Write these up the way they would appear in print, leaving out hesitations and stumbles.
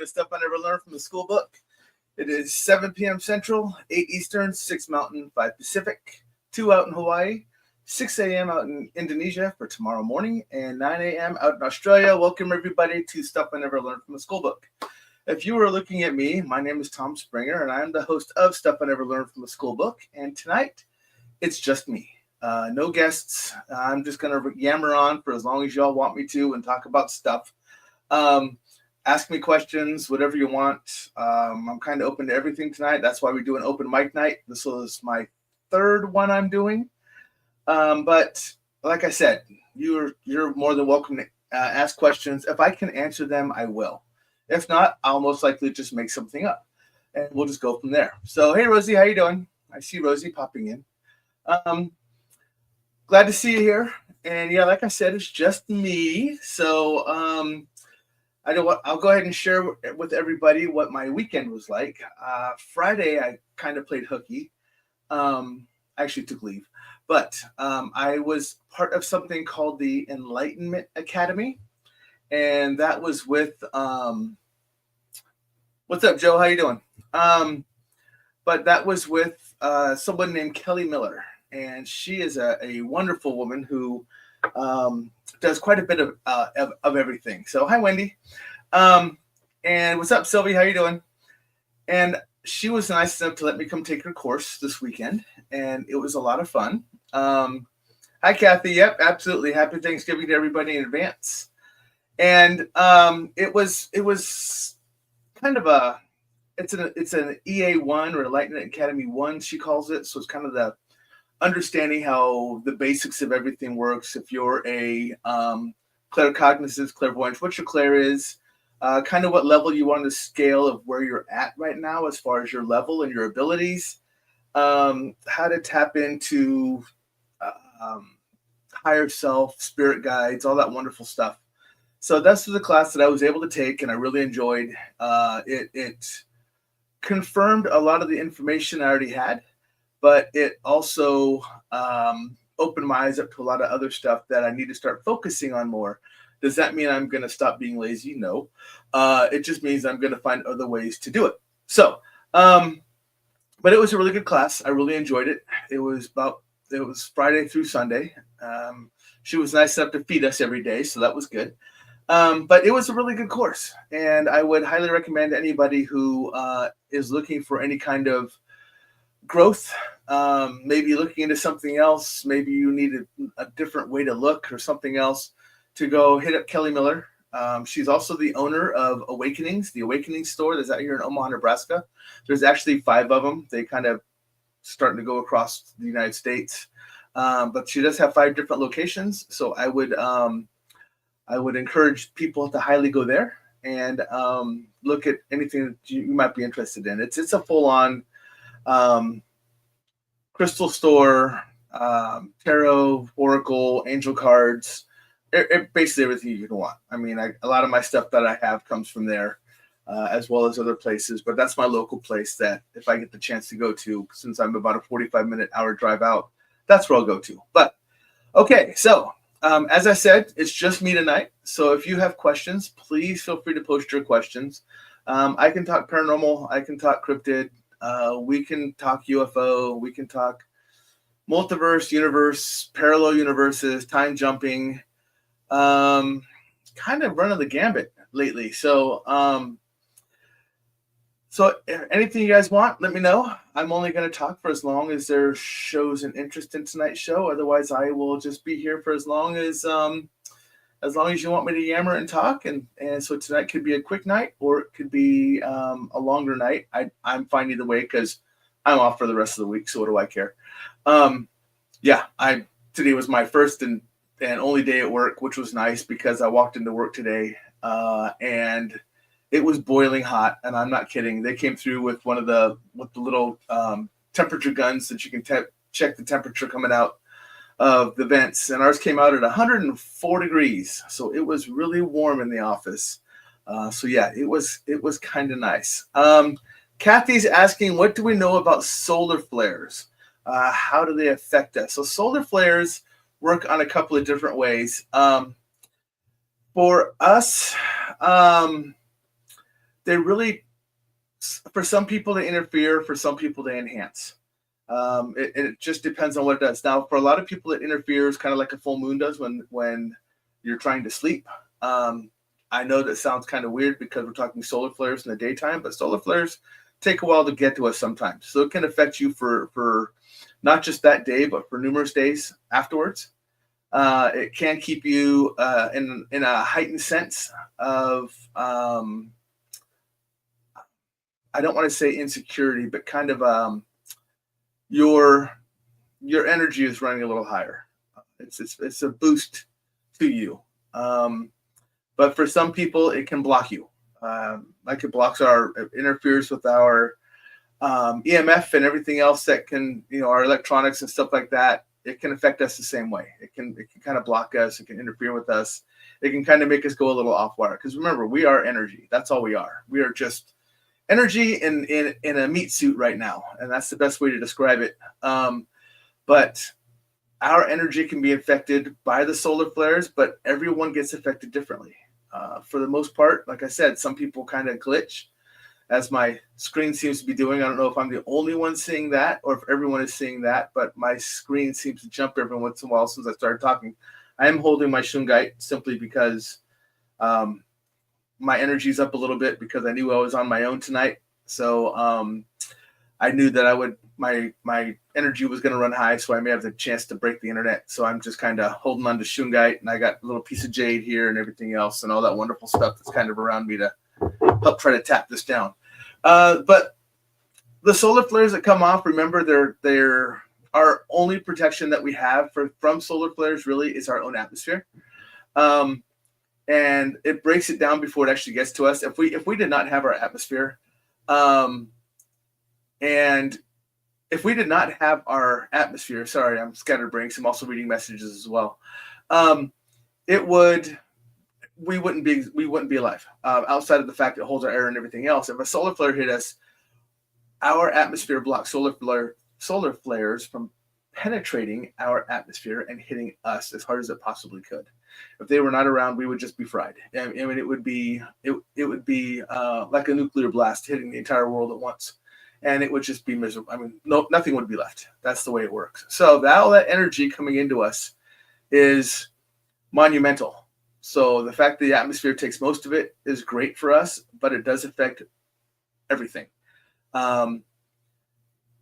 Stuff I Never Learned from the School Book. It is 7 p.m. Central, 8 Eastern, 6 Mountain, 5 Pacific, 2 out in Hawaii, 6 a.m. out in Indonesia for tomorrow morning, and 9 a.m. out in Australia. Welcome, everybody, to Stuff I Never Learned from the School Book. If you were looking at me, my name is Tom Springer, and I'm the host of Stuff I Never Learned from the School Book. And tonight, it's just me. No guests. I'm just going to yammer on for as long as y'all want me to and talk about stuff. Ask me questions, whatever you want. I'm kind of open to everything tonight. That's why we do an open mic night. This was my third one I'm doing. But like I said, you're more than welcome to ask questions. If I can answer them, I will. If not, I'll most likely just make something up, and we'll just go from there. So, hey, Rosie, how you doing? I see Rosie popping in. Glad to see you here. And yeah, like I said, it's just me. So I know what, I'll go ahead and share with everybody what my weekend was like. Friday, I kind of played hooky. I actually took leave. But I was part of something called the Enlightenment Academy. And that was with, what's up, Joe? How you doing? But that was with someone named Kelly Miller. And she is a wonderful woman who does quite a bit of everything. So hi, Wendy. And what's up, Sylvie? How you doing? And she was nice enough to let me come take her course this weekend, and it was a lot of fun. Hi, Kathy. Yep, absolutely. Happy Thanksgiving to everybody in advance. And it was kind of it's an EA1 or Enlightenment Academy 1, she calls it. So it's kind of the understanding how the basics of everything works. If you're a claircognizance, clairvoyance, what your clair is, kind of what level you want to scale of where you're at right now as far as your level and your abilities, how to tap into higher self, spirit guides, all that wonderful stuff. So that's the class that I was able to take, and I really enjoyed. It confirmed a lot of the information I already had, but it also opened my eyes up to a lot of other stuff that I need to start focusing on more. Does that mean I'm going to stop being lazy? No. It just means I'm going to find other ways to do it. So, but it was a really good class. I really enjoyed it. It was Friday through Sunday. She was nice enough to feed us every day, so that was good. But it was a really good course, and I would highly recommend anybody who is looking for any kind of growth, maybe looking into something else, maybe you need a different way to look or something else, to go hit up Kelly Miller. She's also the owner of Awakenings, the Awakening store that's out here in Omaha, Nebraska. There's actually 5 of them. They kind of starting to go across the United States. But she does have 5 different locations. So I would encourage people to highly go there and look at anything that you might be interested in. It's a full-on crystal store, tarot, oracle, angel cards, basically everything you can want. I mean, a lot of my stuff that I have comes from there, as well as other places, but that's my local place that if I get the chance to go to, since I'm about a 45-minute hour drive out, that's where I'll go to. But okay, so as I said, it's just me tonight. So if you have questions, please feel free to post your questions. I can talk paranormal, I can talk cryptid, we can talk UFO, we can talk multiverse, universe, parallel universes, time jumping, kind of running the gambit lately. So anything you guys want, let me know. I'm only going to talk for as long as there shows an interest in tonight's show. Otherwise, I will just be here for as long as you want me to yammer and talk. And so tonight could be a quick night, or it could be a longer night. I'm fine either way because I'm off for the rest of the week. So what do I care? Today was my first and only day at work, which was nice because I walked into work today and it was boiling hot, and I'm not kidding. They came through with the little temperature guns that you can check the temperature coming out of the vents, and ours came out at 104 degrees. So it was really warm in the office. It was kind of nice. Kathy's asking, what do we know about solar flares? How do they affect us? So solar flares work on a couple of different ways. For us, they really, for some people they interfere, for some people they enhance. It just depends on what it does. Now, for a lot of people, it interferes kind of like a full moon does when you're trying to sleep. I know that sounds kind of weird because we're talking solar flares in the daytime, but solar flares take a while to get to us sometimes. So it can affect you for not just that day, but for numerous days afterwards. It can keep you in a heightened sense of I don't want to say insecurity, but kind of your energy is running a little higher. It's a boost to you. But for some people, it can block you. Like it interferes with our EMF and everything else that can, our electronics and stuff like that. It can affect us the same way. It can kind of block us. It can interfere with us. It can kind of make us go a little off wire. Because remember, we are energy. That's all we are. We are just energy in a meat suit right now, and that's the best way to describe it. But our energy can be affected by the solar flares, but everyone gets affected differently. For the most part, like I said, some people kind of glitch, as my screen seems to be doing. I don't know if I'm the only one seeing that or if everyone is seeing that, but my screen seems to jump every once in a while since I started talking. I am holding my shungite simply because my energy's up a little bit because I knew I was on my own tonight. So I knew that my energy was going to run high, so I may have the chance to break the internet. So I'm just kind of holding on to shungite, and I got a little piece of jade here and everything else and all that wonderful stuff that's kind of around me to help try to tap this down. But the solar flares that come off, remember, they're our only protection that we have from solar flares really is our own atmosphere. And it breaks it down before it actually gets to us. If we did not have our atmosphere, and if we did not have our atmosphere, sorry, I'm scatterbrained. I'm also reading messages as well. We wouldn't be alive outside of the fact it holds our air and everything else. If a solar flare hit us, our atmosphere blocks solar flares from penetrating our atmosphere and hitting us as hard as it possibly could. If they were not around, we would just be fried. I mean, it would be like a nuclear blast hitting the entire world at once, and it would just be miserable. I mean, nothing would be left. That's the way it works. So all that energy coming into us is monumental. So the fact that the atmosphere takes most of it is great for us, but it does affect everything.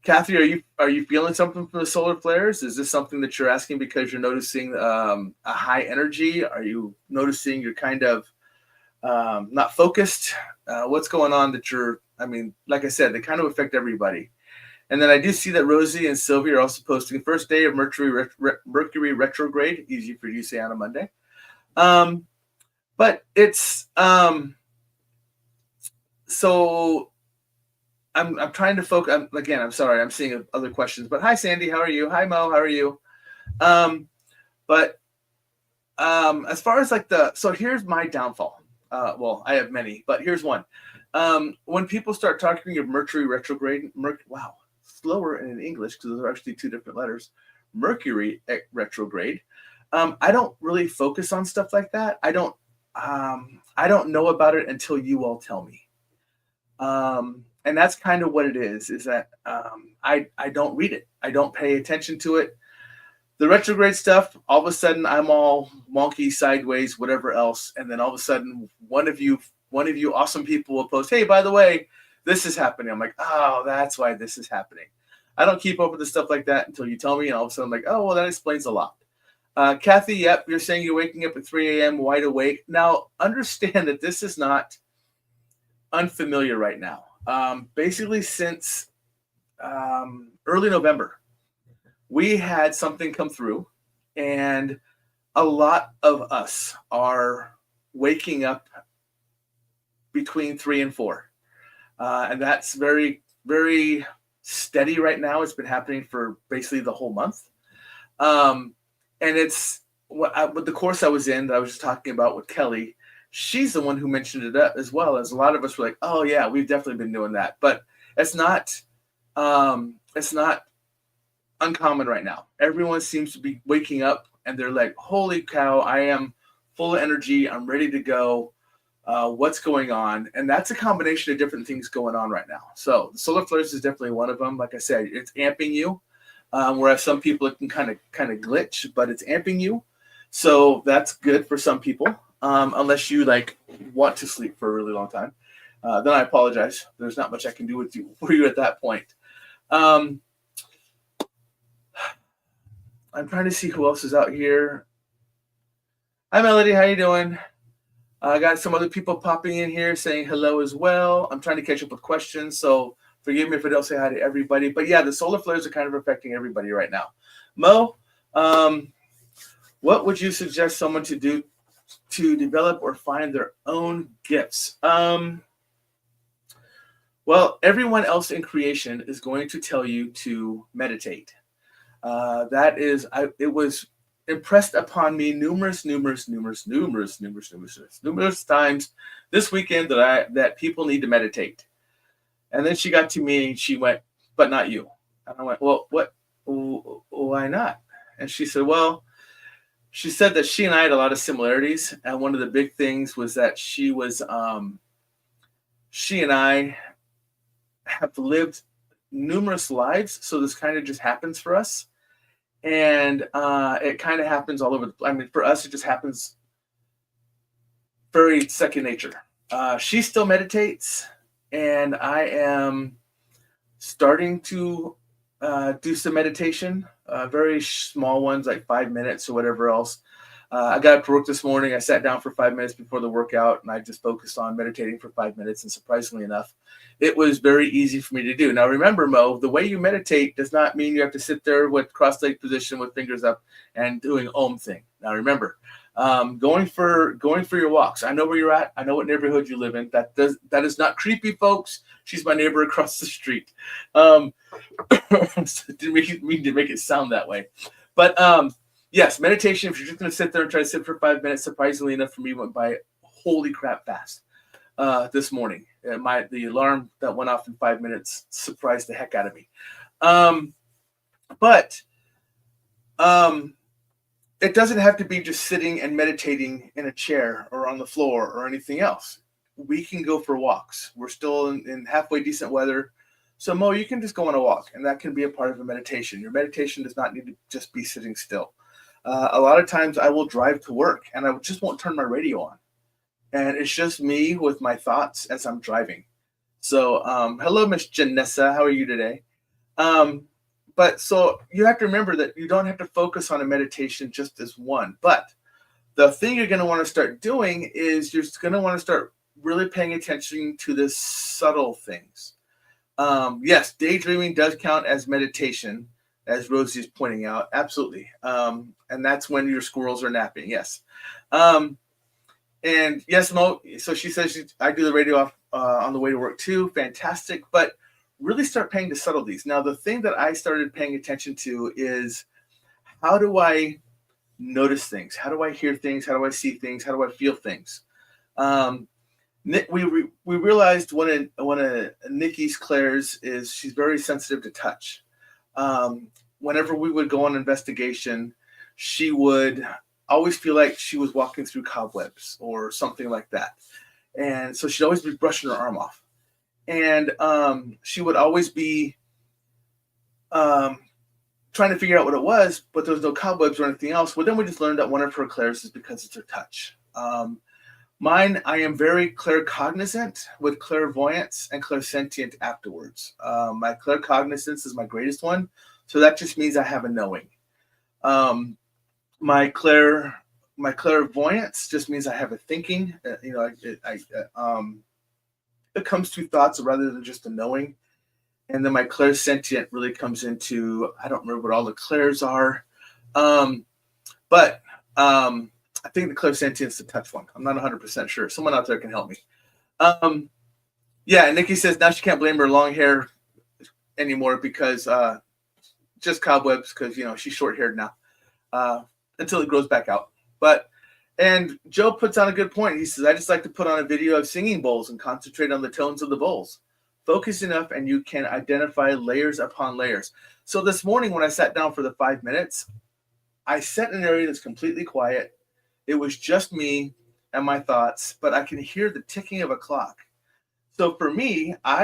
Kathy, are you feeling something from the solar flares? Is this something that you're asking because you're noticing a high energy? Are you noticing you're kind of not focused? What's going on like I said, they kind of affect everybody. And then I do see that Rosie and Sylvia are also posting first day of Mercury retrograde. Easy for you to say on a Monday. But it's so I'm trying to focus. Again, I'm sorry, I'm seeing other questions. But hi, Sandy, how are you? Hi, Mo, how are you? But as far as so here's my downfall. Well, I have many, but here's one. When people start talking of Mercury retrograde, slower in English because those are actually two different letters. Mercury retrograde. I don't really focus on stuff like that. I don't know about it until you all tell me. And that's kind of what it is that I don't read it. I don't pay attention to it. The retrograde stuff, all of a sudden I'm all wonky, sideways, whatever else. And then all of a sudden one of you awesome people will post, hey, by the way, this is happening. I'm like, oh, that's why this is happening. I don't keep up with the stuff like that until you tell me. And all of a sudden I'm like, oh, well, that explains a lot. Kathy, yep, you're saying you're waking up at 3 a.m. wide awake. Now, understand that this is not unfamiliar right now. Basically, since early November, we had something come through, and a lot of us are waking up between 3 and 4. And that's very, very steady right now. It's been happening for basically the whole month. And it's with the course I was in that I was just talking about with Kelly. She's the one who mentioned it up as well as a lot of us were like, oh yeah, we've definitely been doing that. But it's not uncommon right now. Everyone seems to be waking up and they're like, holy cow, I am full of energy. I'm ready to go. what's going on. And that's a combination of different things going on right now. So the solar flares is definitely one of them. Like I said, it's amping you, whereas some people it can kind of glitch, but it's amping you. So that's good for some people, unless you like want to sleep for a really long time. Then I apologize. There's not much I can do for you at that point. I'm trying to see who else is out here. Hi, Melody. How you doing? I got some other people popping in here saying hello as well. I'm trying to catch up with questions, so forgive me if I don't say hi to everybody. But yeah, the solar flares are kind of affecting everybody right now. Mo, what would you suggest someone to do to develop or find their own gifts? Well, everyone else in creation is going to tell you to meditate. It was impressed upon me numerous times this weekend that people need to meditate. And then she got to me and she went, but not you. And I went, well, what? Why not? And she said, well, she said that she and I had a lot of similarities. And one of the big things was that she and I have lived numerous lives. So this kind of just happens for us. And it kind of happens all over. I mean, for us, it just happens very second nature. She still meditates, and I am starting to do some meditation, very small ones, like 5 minutes or whatever else. I got up to work this morning. I sat down for 5 minutes before the workout, and I just focused on meditating for 5 minutes. And surprisingly enough, it was very easy for me to do. Now, remember, Mo, the way you meditate does not mean you have to sit there with cross-legged position with fingers up and doing Om thing. Now, remember, going for your walks. I know where you're at. I know what neighborhood you live in. That is not creepy, folks. She's my neighbor across the street. Didn't mean to make it sound that way, but yes, meditation. If you're just going to sit there and try to sit for 5 minutes, surprisingly enough for me, went by holy crap fast this morning. The alarm that went off in 5 minutes surprised the heck out of me. But it doesn't have to be just sitting and meditating in a chair or on the floor or anything else. We can go for walks. We're still in halfway decent weather. So Mo, you can just go on a walk, and that can be a part of a meditation. Your meditation does not need to just be sitting still. A lot of times I will drive to work and I just won't turn my radio on. And it's just me with my thoughts as I'm driving. So hello, Miss Janessa. How are you today? But so you have to remember that you don't have to focus on a meditation just as one. But the thing you're going to want to start doing is you're going to want to start really paying attention to the subtle things. Yes, daydreaming does count as meditation, as Rosie is pointing out. Absolutely. And that's when your squirrels are napping. Yes. And yes, Mo, so she says, I do the radio off on the way to work too. Fantastic. But really start paying the subtleties. Now, the thing that I started paying attention to is, how do I notice things? How do I hear things? How do I see things? How do I feel things? We realized one of Nikki's Claire's is she's very sensitive to touch. Whenever we would go on investigation, she would always feel like she was walking through cobwebs or something like that. And so she'd always be brushing her arm off. And she would always be trying to figure out what it was, but there was no cobwebs or anything else. Well, then we just learned that one of her Claire's is because it's her touch. Mine, I am very claircognizant with clairvoyance and clairsentient afterwards. My claircognizance is my greatest one, so that just means I have a knowing. My clairvoyance just means I have a thinking. It comes to thoughts rather than just a knowing. And then my clairsentient really comes into, I don't remember what all the clairs are, but I think the clairsentient is the touch one. I'm not 100% sure. Someone out there can help me. Yeah, Nikki says now she can't blame her long hair anymore because just cobwebs, because she's short haired now until it grows back out. And Joe puts on a good point. He says, I just like to put on a video of singing bowls and concentrate on the tones of the bowls. Focus enough and you can identify layers upon layers. So this morning when I sat down for the 5 minutes, I sat in an area that's completely quiet. It was just me and my thoughts, but I can hear the ticking of a clock. So for me, um,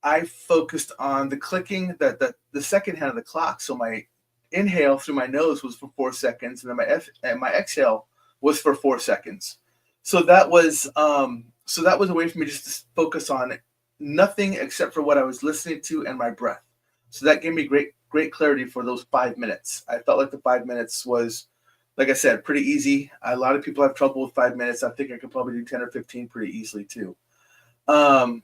I focused on the clicking, the second hand of the clock. So my inhale through my nose was for 4 seconds, and then my exhale was for 4 seconds. So that was a way for me just to focus on nothing except for what I was listening to and my breath. So that gave me great clarity for those 5 minutes. I felt like the 5 minutes was, like I said, pretty easy. A lot of people have trouble with 5 minutes. I think I could probably do 10 or 15 pretty easily too. Um,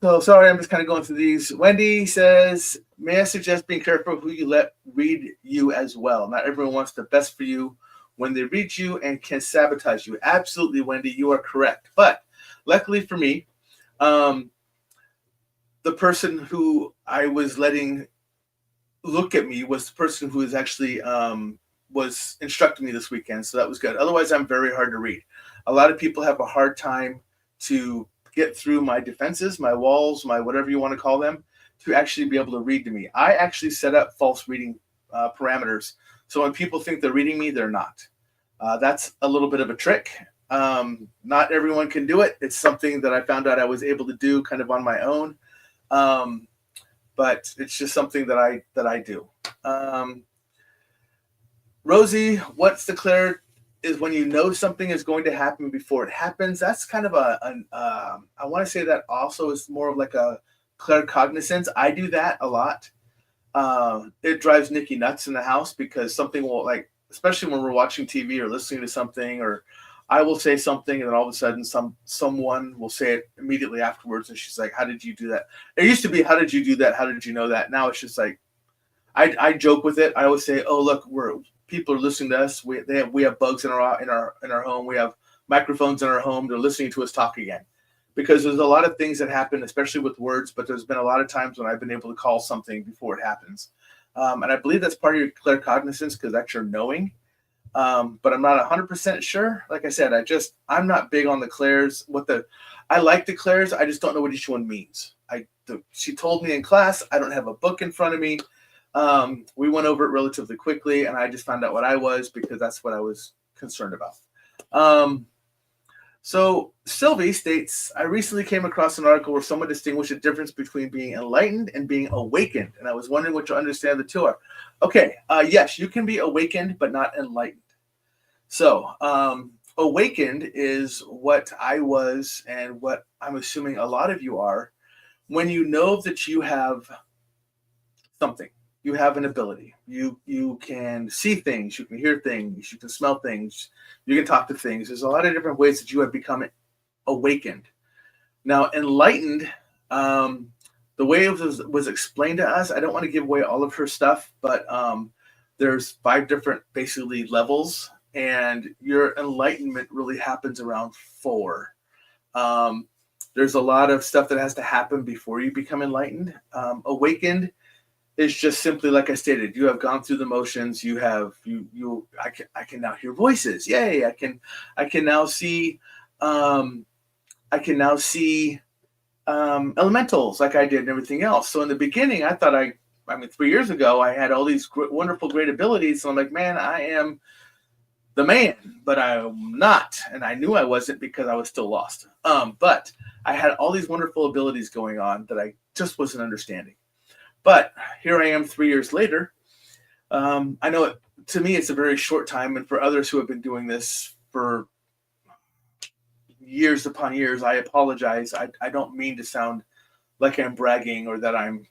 So sorry, I'm just kind of going through these. Wendy says, may I suggest being careful who you let read you as well? Not everyone wants the best for you when they read you and can sabotage you. Absolutely, Wendy, you are correct. But luckily for me, um, the person who I was letting look at me was the person who was actually was instructing me this weekend. So that was good. Otherwise, I'm very hard to read. A lot of people have a hard time to get through my defenses, my walls, my whatever you want to call them, to actually be able to read to me. I actually set up false reading parameters. So when people think they're reading me, they're not. That's a little bit of a trick. Not everyone can do it. It's something that I found out I was able to do kind of on my own. Um, but it's just something that I do. Rosie, what's declared is when you know something is going to happen before it happens. That's kind of I want to say that also is more of like a claircognizance. I do that a lot. It drives Nikki nuts in the house because something will, like, especially when we're watching TV or listening to something, or I will say something and then all of a sudden someone will say it immediately afterwards, and she's like, "How did you do that?" It used to be, "How did you do that? How did you know that?" Now it's just like I joke with it. I always say, "Oh, look, people are listening to us. We have bugs in our home. We have microphones in our home. They're listening to us talk again." Because there's a lot of things that happen, especially with words, but there's been a lot of times when I've been able to call something before it happens. And I believe that's part of your claircognizance because that's your knowing. But I'm not 100% sure. Like I said, I'm not big on the clairs. I like the clairs. I just don't know what each one means. She told me in class. I don't have a book in front of me. We went over it relatively quickly, and I just found out what I was because that's what I was concerned about. So Sylvie states, I recently came across an article where someone distinguished the difference between being enlightened and being awakened. And I was wondering what you understand the two are. Okay, yes, you can be awakened, but not enlightened. So awakened is what I was and what I'm assuming a lot of you are when you know that you have something. You have an ability. You can see things, you can hear things, you can smell things, you can talk to things. There's a lot of different ways that you have become awakened. Now, enlightened, the way it was explained to us, I don't want to give away all of her stuff, but there's 5 different basically levels, and your enlightenment really happens around 4. There's a lot of stuff that has to happen before you become enlightened. Awakened is just simply, like I stated, you have gone through the motions. I can now hear voices. Yay! I can now see elementals like I did and everything else. So in the beginning, I thought 3 years ago, I had all these wonderful, great abilities. So I'm like, man, I am the man, but I'm not. And I knew I wasn't because I was still lost. But I had all these wonderful abilities going on that I just wasn't understanding. But here I am 3 years later. I know to me it's a very short time, and for others who have been doing this for years upon years, I apologize. I don't mean to sound like I'm bragging or that I'm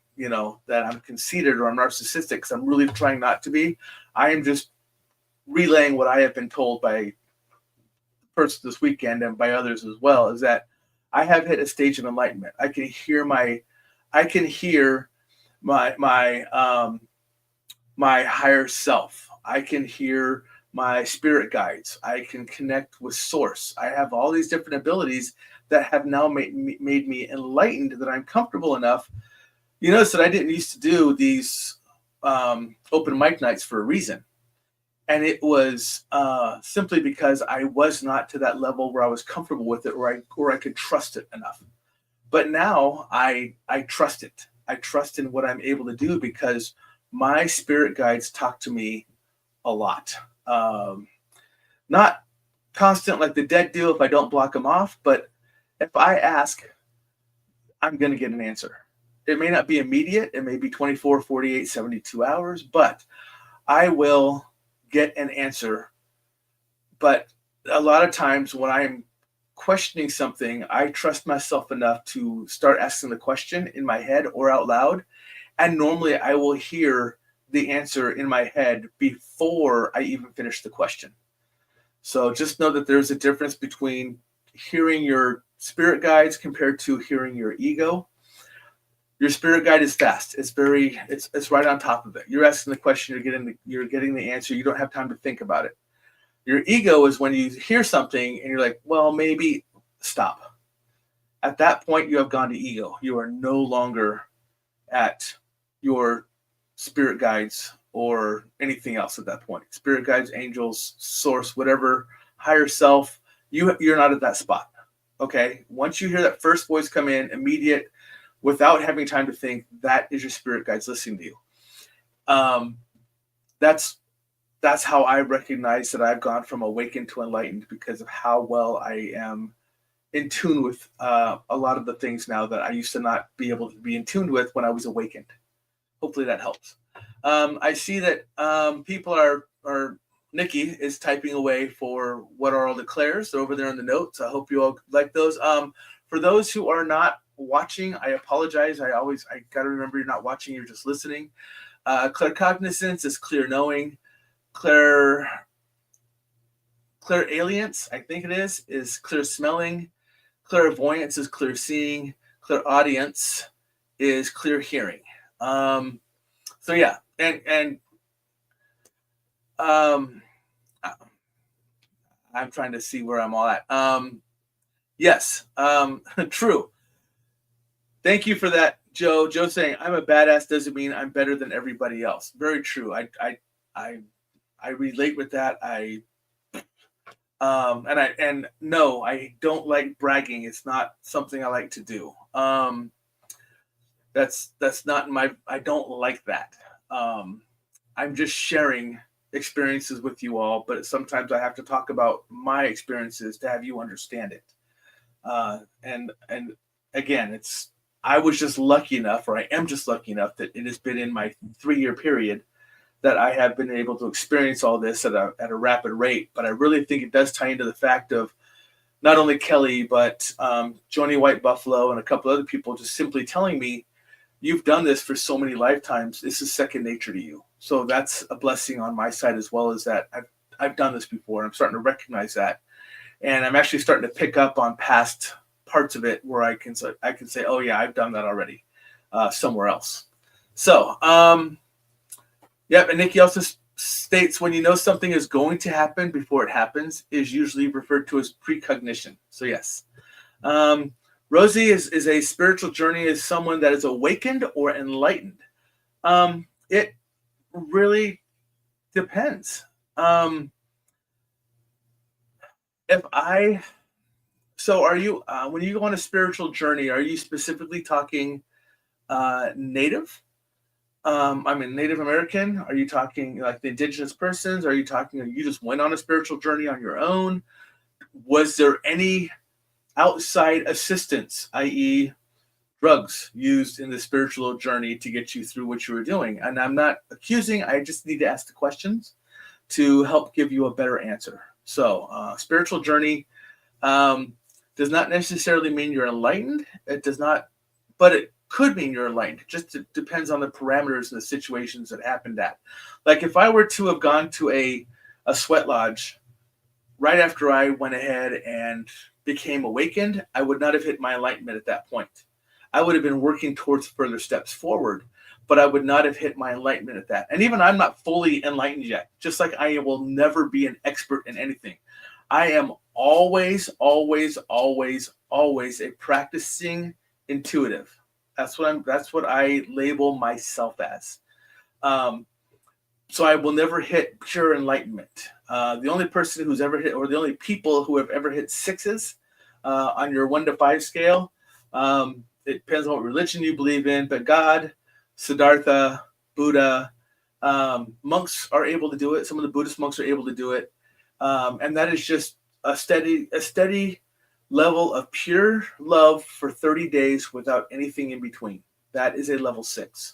conceited or I'm narcissistic, because I'm really trying not to be. I am just relaying what I have been told by the person this weekend and by others as well, is that I have hit a stage of enlightenment. I can hear my higher self. I can hear my spirit guides. I can connect with source. I have all these different abilities that have now made me enlightened, that I'm comfortable enough. You notice that I didn't used to do these open mic nights for a reason. And it was simply because I was not to that level where I was comfortable with it, or I could trust it enough. But now I trust it. I trust in what I'm able to do because my spirit guides talk to me a lot. Not constant like the dead do if I don't block them off, but if I ask, I'm going to get an answer. It may not be immediate. It may be 24, 48, 72 hours, but I will get an answer. But a lot of times when I'm questioning something, I trust myself enough to start asking the question in my head or out loud. And normally I will hear the answer in my head before I even finish the question. So just know that there's a difference between hearing your spirit guides compared to hearing your ego. Your spirit guide is fast. It's right on top of it. You're asking the question, you're getting the answer. You don't have time to think about it. Your ego is when you hear something and you're like, well, maybe stop. At that point, you have gone to ego. You are no longer at your spirit guides or anything else at that point. Spirit guides, angels, source, whatever, higher self, you're not at that spot. Okay? Once you hear that first voice come in, immediate, without having time to think, that is your spirit guides listening to you. That's how I recognize that I've gone from awakened to enlightened, because of how well I am in tune with a lot of the things now that I used to not be able to be in tune with when I was awakened. Hopefully that helps. I see that people are Nikki is typing away for what are all the Claires. They're over there in the notes. I hope you all like those. For those who are not watching, I apologize. I got to remember you're not watching, you're just listening. Claircognizance is clear knowing. Clairalience, I think it is clear smelling. Clairvoyance is clear seeing. Clairaudience is clear hearing. So yeah, and I'm trying to see where I'm all at. Yes, true. Thank you for that, Joe. Joe saying I'm a badass doesn't mean I'm better than everybody else. Very true. I relate with that. And no, I don't like bragging. It's not something I like to do. That's not I don't like that. I'm just sharing experiences with you all, but sometimes I have to talk about my experiences to have you understand it. And again, I was just lucky enough, or I am just lucky enough, that it has been in my 3-year period that I have been able to experience all this at a rapid rate. But I really think it does tie into the fact of not only Kelly, but Joni White Buffalo and a couple other people just simply telling me, you've done this for so many lifetimes. This is second nature to you. So that's a blessing on my side, as well as that I've done this before. I'm starting to recognize that. And I'm actually starting to pick up on past parts of it where I can say, oh yeah, I've done that already somewhere else. So, yep. And Nikki also states, when you know something is going to happen before it happens is usually referred to as precognition. So yes. Rosie is a spiritual journey as someone that is awakened or enlightened. It really depends. So are you, when you go on a spiritual journey, are you specifically talking Native? Native American? Are you talking like the indigenous persons? Are you talking, you just went on a spiritual journey on your own? Was there any outside assistance, i.e. drugs, used in the spiritual journey to get you through what you were doing? And I'm not accusing, I just need to ask the questions to help give you a better answer. So spiritual journey does not necessarily mean you're enlightened. It does not, but it could mean you're enlightened. Just it depends on the parameters and the situations that happened at. Like if I were to have gone to a sweat lodge right after I went ahead and became awakened, I would not have hit my enlightenment at that point. I would have been working towards further steps forward, but I would not have hit my enlightenment at that. And even I'm not fully enlightened yet, just like I will never be an expert in anything. I am always, always, always, always a practicing intuitive. That's what I label myself as. So I will never hit pure enlightenment. The only person who's ever hit, or the only people who have ever hit 6s on your 1 to 5 scale, it depends on what religion you believe in, but God, Siddhartha, Buddha, Monks are able to do it. Some of the Buddhist monks are able to do it. And that is just a steady level of pure love for 30 days without anything in between. That is a level 6.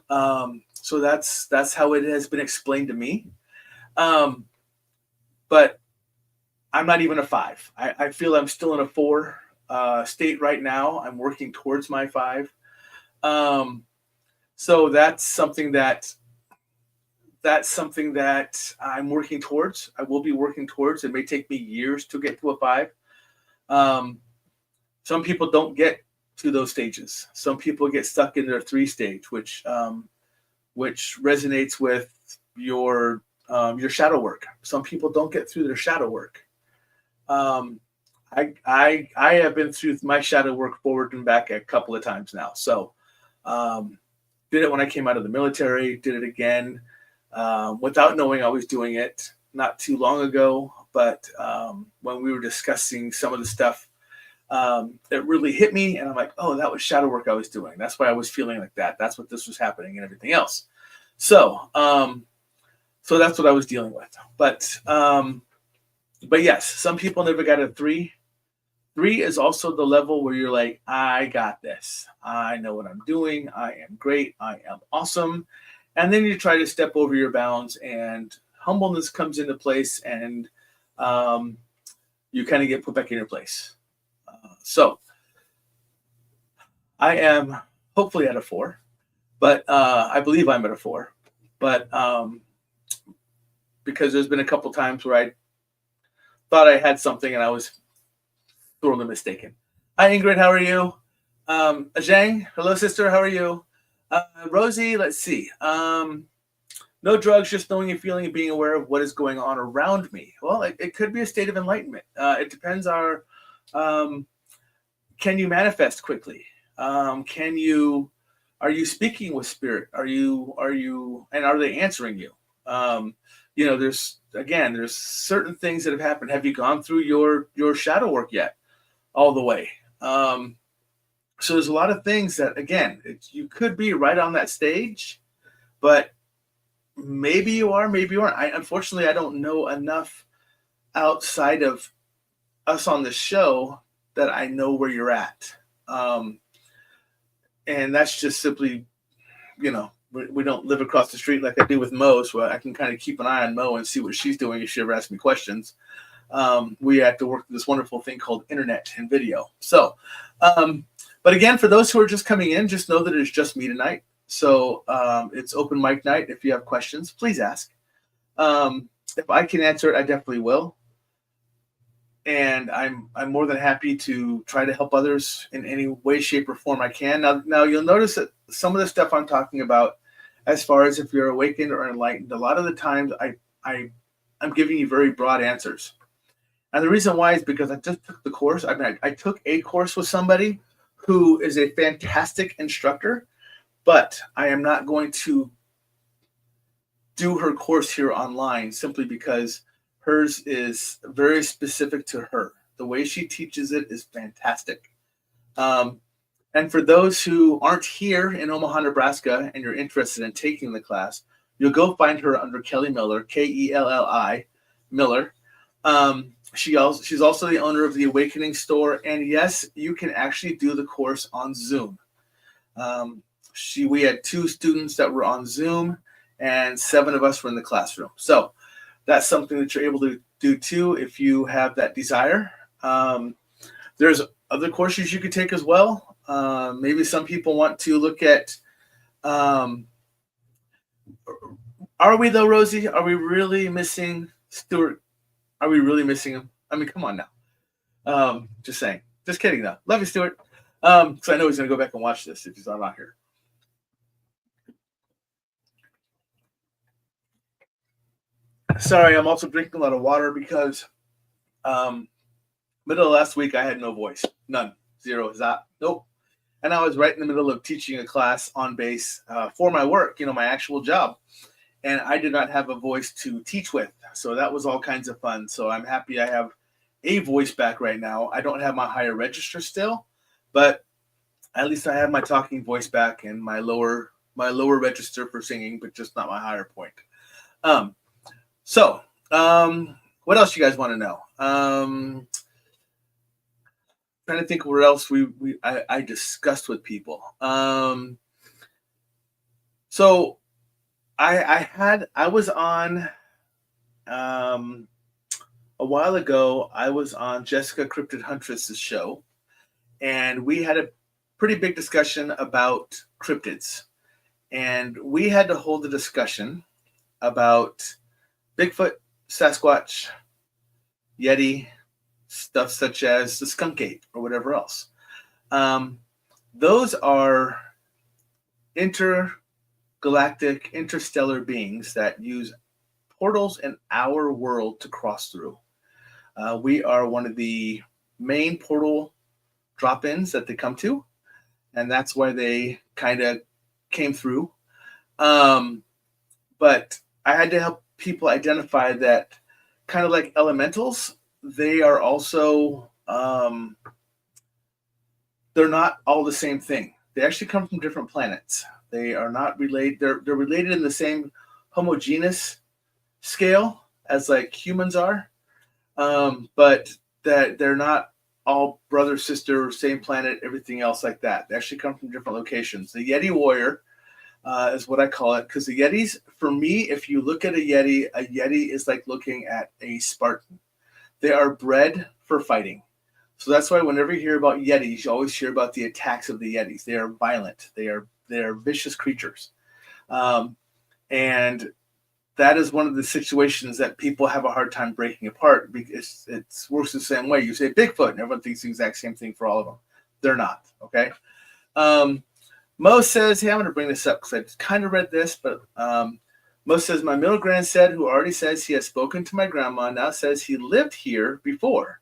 So that's how it has been explained to me. But I'm not even a 5. I feel I'm still in a 4 state right now. I'm working towards my 5. So that's something that I'm working towards. I will be working towards. It may take me years to get to a 5. Some people don't get to those stages. Some people get stuck in their 3 stage, which resonates with your shadow work. Some people don't get through their shadow work. I have been through my shadow work forward and back a couple of times now. So did it when I came out of the military, did it again without knowing I was doing it not too long ago. But when we were discussing some of the stuff, it really hit me. And I'm like, oh, that was shadow work I was doing. That's why I was feeling like that. That's what this was happening and everything else. So that's what I was dealing with. But yes, some people never got a 3. 3 is also the level where you're like, I got this. I know what I'm doing. I am great. I am awesome. And then you try to step over your bounds, and humbleness comes into place, and you kind of get put back in your place. So I am hopefully at a 4, but I believe I'm at a 4. But because there's been a couple times where I thought I had something and I was sorely mistaken. Hi, Ingrid. How are you? Zhang. Hello, sister. How are you? Rosie. Let's see. No drugs, just knowing and feeling and being aware of what is going on around me. Well, it could be a state of enlightenment. It depends on can you manifest quickly? Are you speaking with spirit? And are they answering you? There's certain things that have happened. Have you gone through your shadow work yet? All the way. So there's a lot of things that, again, you could be right on that stage, but maybe you are, maybe you aren't. Unfortunately, I don't know enough outside of us on the show that I know where you're at. And that's just simply, we don't live across the street like I do with Mo, so I can kind of keep an eye on Mo and see what she's doing if she ever asks me questions. We have to work with this wonderful thing called internet and video. So, but again, for those who are just coming in, just know that it's just me tonight. So it's open mic night. If you have questions, please ask. If I can answer it, I definitely will. And I'm more than happy to try to help others in any way, shape, or form I can. Now you'll notice that some of the stuff I'm talking about, as far as if you're awakened or enlightened, a lot of the times I'm giving you very broad answers. And the reason why is because I just took the course. I took a course with somebody who is a fantastic instructor, but I am not going to do her course here online simply because hers is very specific to her. The way she teaches it is fantastic. And for those who aren't here in Omaha, Nebraska, and you're interested in taking the class, you'll go find her under Kelly Miller, Kelli Miller. She's also the owner of the Awakening Store, and yes, you can actually do the course on Zoom. We had 2 students that were on Zoom, and 7 of us were in the classroom. So that's something that you're able to do too if you have that desire. There's other courses you could take as well. Maybe some people want to look at. Are we though, Rosie? Are we really missing Stuart? Are we really missing him? I mean, come on now. Just saying. Just kidding though. Love you, Stuart. Because I know he's gonna go back and watch this if he's not here. Sorry, I'm also drinking a lot of water because middle of last week I had no voice. None. 0. Nope. And I was right in the middle of teaching a class on bass for my work, my actual job. And I did not have a voice to teach with. So that was all kinds of fun. So I'm happy I have a voice back right now. I don't have my higher register still, but at least I have my talking voice back and my lower my lower register for singing, but just not my higher point. Um, so, what else you guys want to know? Trying to think what else I discussed with people. So I was on a while ago. I was on Jessica Cryptid Huntress's show, and we had a pretty big discussion about cryptids, and we had to hold a discussion about Bigfoot, Sasquatch, Yeti, stuff such as the skunk ape or whatever else. Those are intergalactic, interstellar beings that use portals in our world to cross through. We are one of the main portal drop-ins that they come to, and that's why they kind of came through. But I had to help people identify that, kind of like elementals, they are also they're not all the same thing. They actually come from different planets. They are not related. They're related in the same homogeneous scale as like humans are, but that they're not all brother, sister, same planet, everything else like that. They actually come from different locations. The Yeti warrior is what I call it, because the Yetis, for me, if you look at a Yeti is like looking at a Spartan. They are bred for fighting. So that's why whenever you hear about Yetis, you always hear about the attacks of the Yetis. They are violent. They are vicious creatures. And that is one of the situations that people have a hard time breaking apart, because it works the same way. You say Bigfoot, and everyone thinks the exact same thing for all of them. They're not, okay? Mo says, hey, I'm going to bring this up because I kind of read this, but Mo says, my middle grandson, who already says he has spoken to my grandma, now says he lived here before.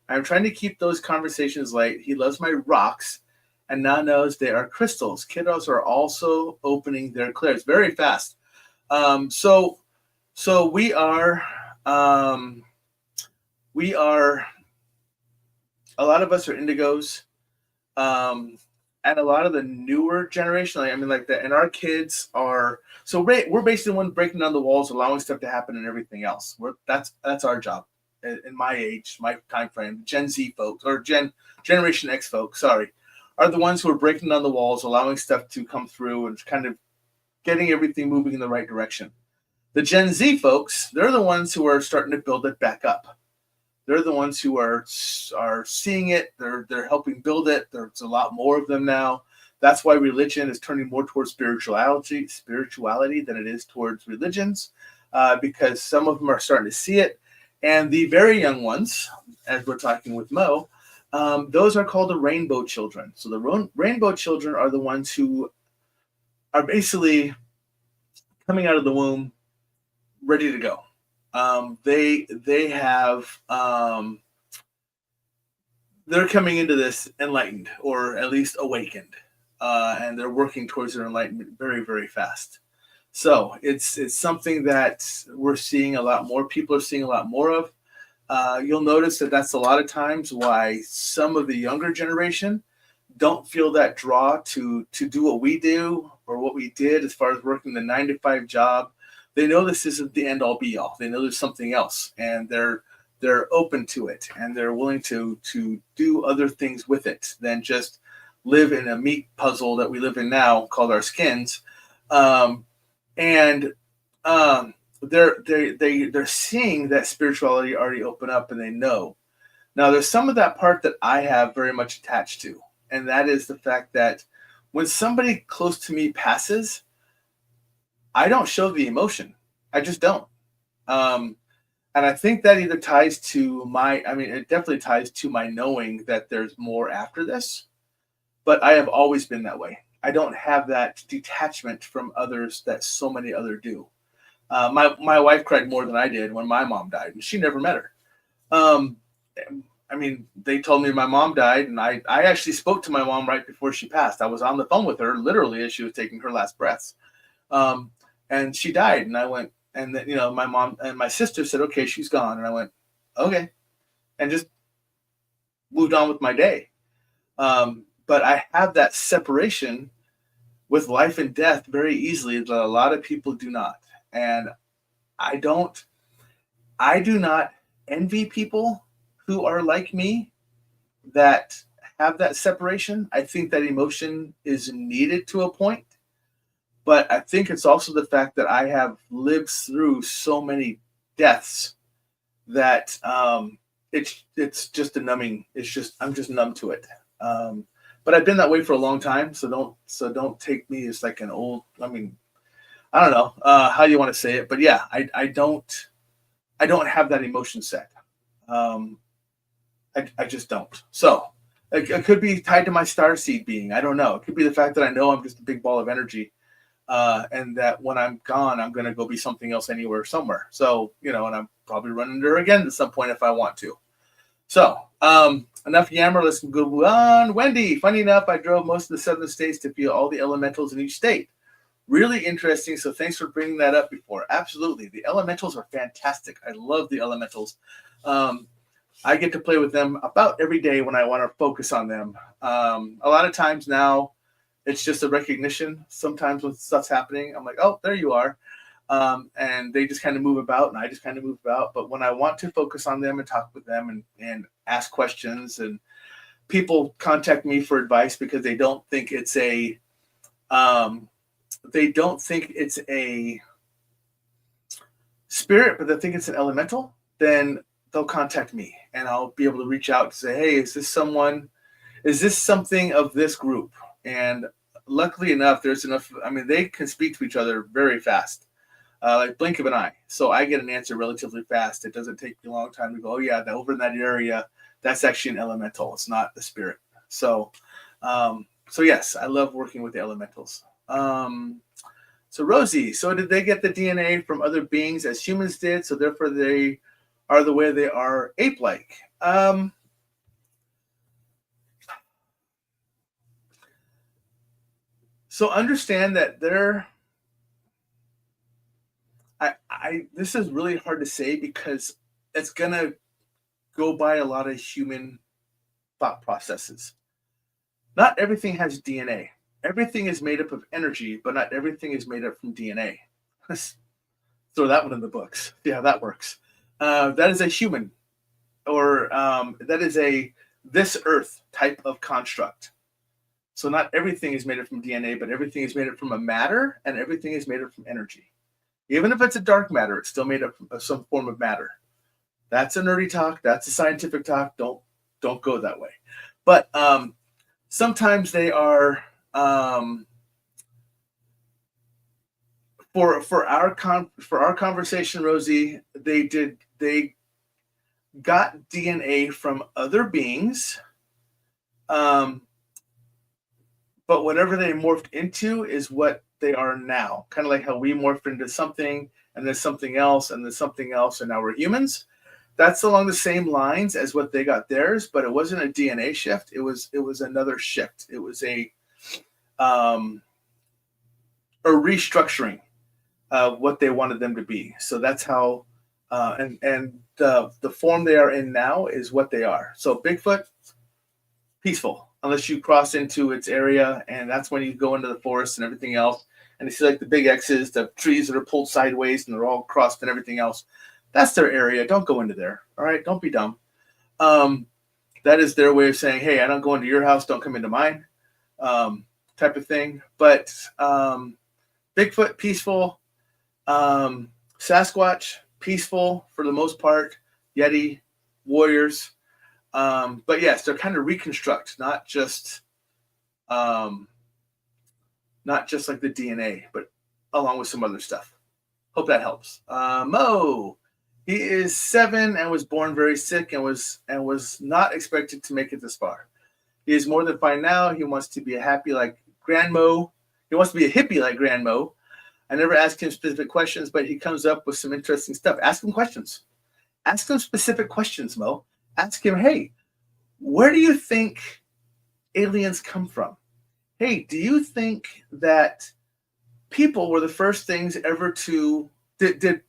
I'm trying to keep those conversations light. He loves my rocks and now knows they are crystals. Kiddos are also opening their clairs very fast. So we are, a lot of us are indigos. And a lot of the newer generation, like that, and our kids are, so we're basically the one breaking down the walls, allowing stuff to happen and everything else. That's our job in my age, my time frame. Gen Z folks, or Generation X folks, sorry, are the ones who are breaking down the walls, allowing stuff to come through and kind of getting everything moving in the right direction. The Gen Z folks, they're the ones who are starting to build it back up. They're the ones who are seeing it. They're helping build it. There's a lot more of them now. That's why religion is turning more towards spirituality than it is towards religions, because some of them are starting to see it. And the very young ones, as we're talking with Mo, those are called the rainbow children. So the rainbow children are the ones who are basically coming out of the womb ready to go. They have they're coming into this enlightened, or at least awakened, and they're working towards their enlightenment very, very fast. So it's something that we're seeing a lot more. People are seeing a lot more of. You'll notice that that's a lot of times why some of the younger generation don't feel that draw to do what we do or what we did as far as working the 9-to-5 job. They know this isn't the end all be all. They know there's something else, and they're open to it, and they're willing to do other things with it than just live in a meat puzzle that we live in now called our skins. They're seeing that spirituality already open up, and they know. Now, there's some of that part that I have very much attached to, and that is the fact that when somebody close to me passes, I don't show the emotion. I just don't. And I think that either ties to it definitely ties to my knowing that there's more after this, but I have always been that way. I don't have that detachment from others that so many others do. My wife cried more than I did when my mom died, and she never met her. They told me my mom died, and I actually spoke to my mom right before she passed. I was on the phone with her literally as she was taking her last breaths. And she died, and I went, and then, my mom and my sister said, okay, she's gone. And I went, okay, and just moved on with my day. But I have that separation with life and death very easily that a lot of people do not. And I don't, I do not envy people who are like me that have that separation. I think that emotion is needed to a point, but I think it's also the fact that I have lived through so many deaths that it's just a numbing. It's just I'm just numb to it. Um, but I've been that way for a long time, so don't take me as like an old. I mean, I don't know how you want to say it, but yeah, I don't have that emotion set. Um, I just don't. So it could be tied to my star seed being. I don't know. It could be the fact that I know I'm just a big ball of energy, and that when I'm gone, I'm gonna go be something else anywhere, somewhere. So and I'm probably running into her again at some point if I want to. So enough yammer. Let's go on. Wendy, funny enough, I drove most of the southern states to feel all the elementals in each state. Really interesting. So thanks for bringing that up before. Absolutely, the elementals are fantastic. I love the elementals. Um, I get to play with them about every day when I want to focus on them. A lot of times now, it's just a recognition. Sometimes when stuff's happening, I'm like, oh, there you are. And they just kind of move about, and I just kind of move about. But when I want to focus on them and talk with them and ask questions, and people contact me for advice because um, they don't think it's a spirit, but they think it's an elemental, then they'll contact me and I'll be able to reach out and say, hey, is this something of this group? And luckily enough, there's enough. I mean, they can speak to each other very fast, like blink of an eye. So I get an answer relatively fast. It doesn't take me a long time to go, oh yeah, over in that area, that's actually an elemental. It's not the spirit. So yes, I love working with the elementals. So Rosie, so did they get the DNA from other beings as humans did? So therefore they are the way they are ape-like. So understand that this is really hard to say because it's gonna go by a lot of human thought processes. Not everything has DNA. Everything is made up of energy, but not everything is made up from DNA. Let's throw that one in the books. Yeah, that works. That is a human, or that is a this earth type of construct. So not everything is made up from DNA, but everything is made up from a matter, and everything is made up from energy. Even if it's a dark matter, it's still made up of some form of matter. That's a nerdy talk. That's a scientific talk. Don't go that way. But sometimes they are for our conversation, Rosie. They got DNA from other beings, but whatever they morphed into is what they are now. Kind of like how we morphed into something, and then something else, and then something else, and now we're humans. That's along the same lines as what they got theirs, but it wasn't a DNA shift. It was another shift. It was a restructuring of what they wanted them to be. So that's how, and the form they are in now is what they are. So Bigfoot, peaceful, unless you cross into its area, and that's when you go into the forest and everything else, and you see like the big X's, the trees that are pulled sideways and they're all crossed and everything else. That's their area. Don't go into there. All right. Don't be dumb. That is their way of saying, hey, I don't go into your house. Don't come into mine, type of thing. But Bigfoot, peaceful. Sasquatch, peaceful for the most part. Yeti, warriors. But yes, they're kind of reconstruct, not just like the DNA, but along with some other stuff. Hope that helps. Mo. He is 7 and was born very sick and was not expected to make it this far. He is more than fine now. He wants to be a happy like Grandmo. He wants to be a hippie like Grandmo. I never asked him specific questions, but he comes up with some interesting stuff. Ask him questions. Ask him specific questions, Mo. Ask him, hey, where do you think aliens come from? Hey, do you think that people were the first things ever to did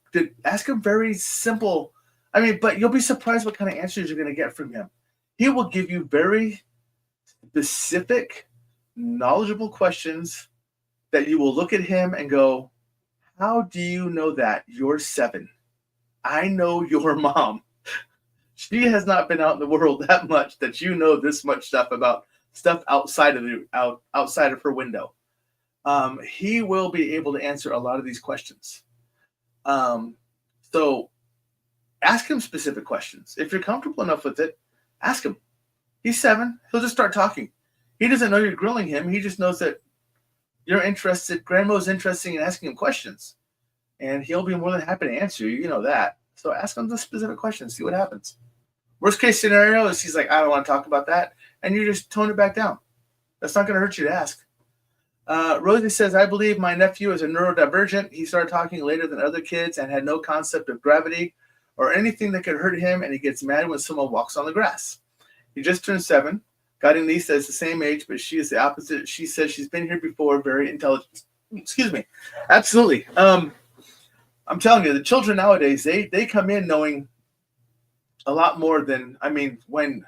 ask him very simple. I mean, but you'll be surprised what kind of answers you're going to get from him. He will give you very specific, knowledgeable questions that you will look at him and go, how do you know that? You're 7. I know your mom. She has not been out in the world that much that you know this much stuff about stuff outside of her window. He will be able to answer a lot of these questions. So ask him specific questions. If you're comfortable enough with it, ask him. He's 7. He'll just start talking. He doesn't know you're grilling him. He just knows that you're interested. Grandma's interested in asking him questions. And he'll be more than happy to answer you. You know that. So ask him the specific questions. See what happens. Worst case scenario is he's like, I don't want to talk about that. And you just tone it back down. That's not going to hurt you to ask. Rosie says, I believe my nephew is a neurodivergent. He started talking later than other kids and had no concept of gravity or anything that could hurt him. And he gets mad when someone walks on the grass. He just turned 7. Got a niece that's the same age, but she is the opposite. She says she's been here before, very intelligent. Excuse me. Absolutely. I'm telling you, the children nowadays, they come in knowing a lot more than, I mean, when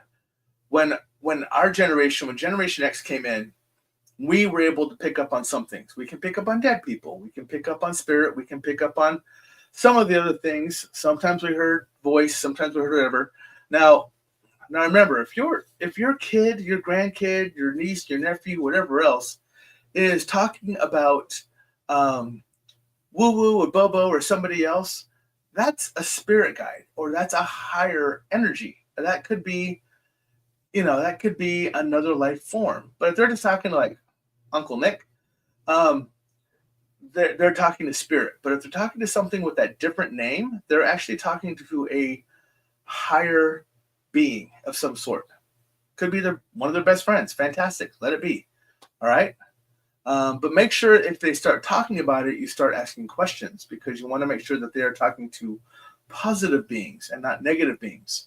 our generation, when Generation X came in, we were able to pick up on some things. We can pick up on dead people. We can pick up on spirit. We can pick up on some of the other things. Sometimes we heard voice. Sometimes we heard whatever. Now remember, if your kid, your grandkid, your niece, your nephew, whatever else, is talking about woo-woo or Bobo or somebody else, that's a spirit guide or that's a higher energy. That could be, that could be another life form. But if they're just talking like Uncle Nick, they're talking to spirit. But if they're talking to something with that different name, they're actually talking to a higher being of some sort. Could be one of their best friends. Fantastic. Let it be. All right. But make sure if they start talking about it, you start asking questions because you want to make sure that they are talking to positive beings and not negative beings.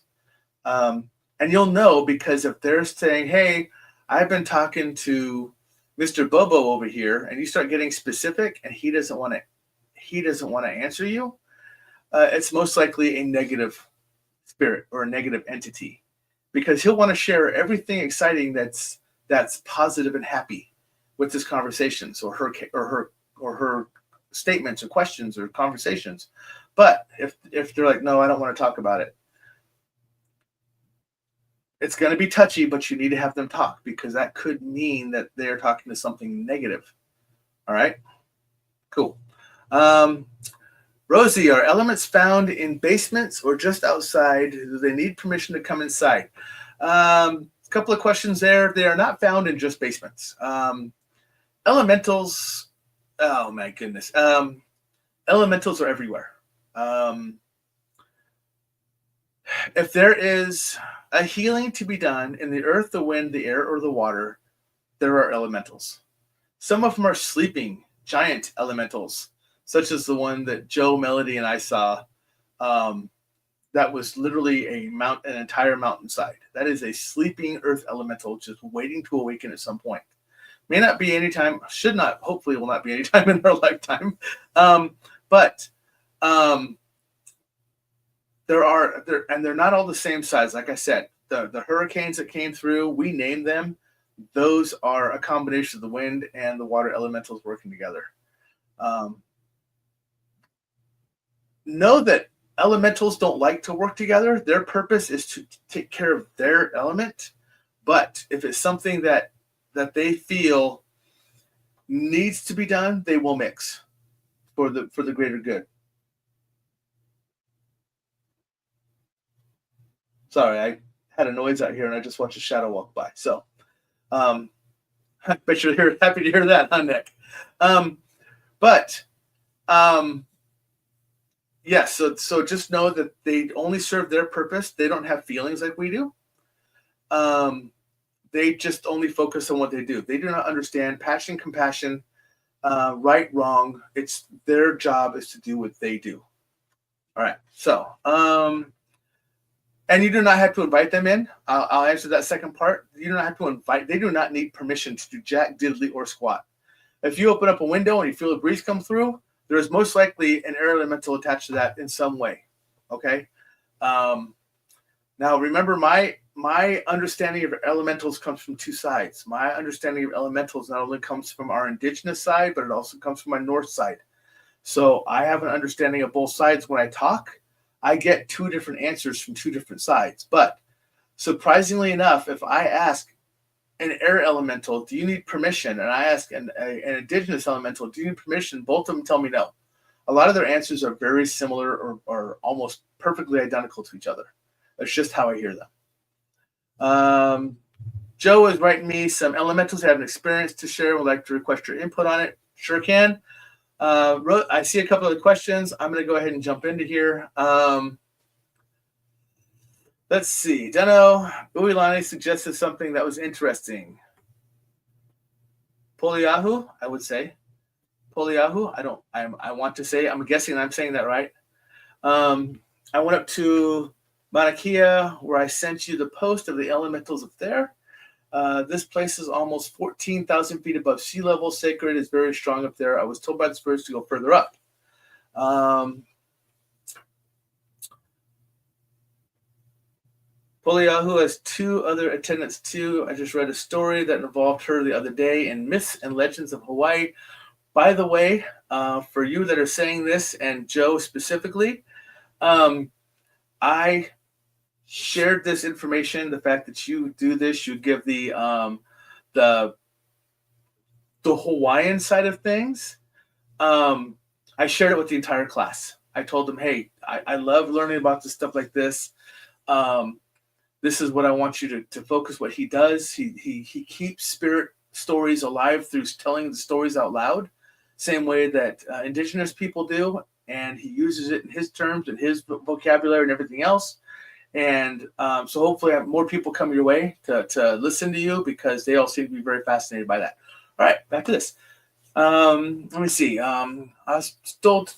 And you'll know because if they're saying, hey, I've been talking to Mr. Bobo over here, and you start getting specific and he doesn't want to answer you, it's most likely a negative spirit or a negative entity because he'll want to share everything exciting that's positive and happy with his conversations or her statements or questions or conversations. But if they're like, no, I don't want to talk about it, it's going to be touchy, but you need to have them talk because that could mean that they're talking to something negative. All right, cool. Rosie, are elements found in basements or just outside? Do they need permission to come inside? A couple of questions there. They are not found in just basements. Elementals, oh my goodness. Elementals are everywhere. If there is a healing to be done in the earth, the wind, the air, or the water, there are elementals. Some of them are sleeping giant elementals, such as the one that Joe, Melody, and I saw. That was literally an entire mountainside. That is a sleeping earth elemental just waiting to awaken at some point. May not be anytime, should not, hopefully will not be any time in our lifetime. But they're not all the same size. Like I said, the hurricanes that came through, we named them. Those are a combination of the wind and the water elementals working together. Know that elementals don't like to work together. Their purpose is to take care of their element. But if it's something that they feel needs to be done, they will mix for the greater good. Sorry, I had a noise out here and I just watched a shadow walk by. So I bet you're happy to hear that, huh, Nick? Yes, so just know that they only serve their purpose. They don't have feelings like we do. They just only focus on what they do. They do not understand passion, compassion, right, wrong. It's their job is to do what they do. All right. So, and you do not have to invite them in. I'll answer that second part. You do not have to invite. They do not need permission to do jack, diddly, or squat. If you open up a window and you feel a breeze come through, there is most likely an air elemental attached to that in some way. Okay. Now remember, my my understanding of elementals comes from two sides. My understanding of elementals not only comes from our indigenous side, but it also comes from my north side. So I have an understanding of both sides. When I talk, I get two different answers from two different sides. But surprisingly enough, if I ask an air elemental, do you need permission? And I ask an indigenous elemental, do you need permission? Both of them tell me no. A lot of their answers are very similar or almost perfectly identical to each other. That's just how I hear them. Joe is writing me, some elementals have an experience to share. Would like to request your input on it. Sure can. I see a couple of questions. I'm going to go ahead and jump into here. Let's see. Deno Uilani suggested something that was interesting. Poliahu, I would say. Poliahu. I want to say. I'm guessing I'm saying that right. I went up to Mauna Kea, where I sent you the post of the elementals up there. This place is almost 14,000 feet above sea level. Sacred is very strong up there. I was told by the spirits to go further up. Poliahu has two other attendants too. I just read a story that involved her the other day in Myths and Legends of Hawaii. By the way, for you that are saying this, and Joe specifically, I shared this information. The fact that you do this, you give the Hawaiian side of things. I shared it with the entire class. I told them, hey, I love learning about this stuff like this. This is what I want you to focus what he does. He keeps spirit stories alive through telling the stories out loud, same way that indigenous people do. And he uses it in his terms and his vocabulary and everything else. And so hopefully I have more people come your way to listen to you, because they all seem to be very fascinated by that. All right, back to this. Let me see. I was told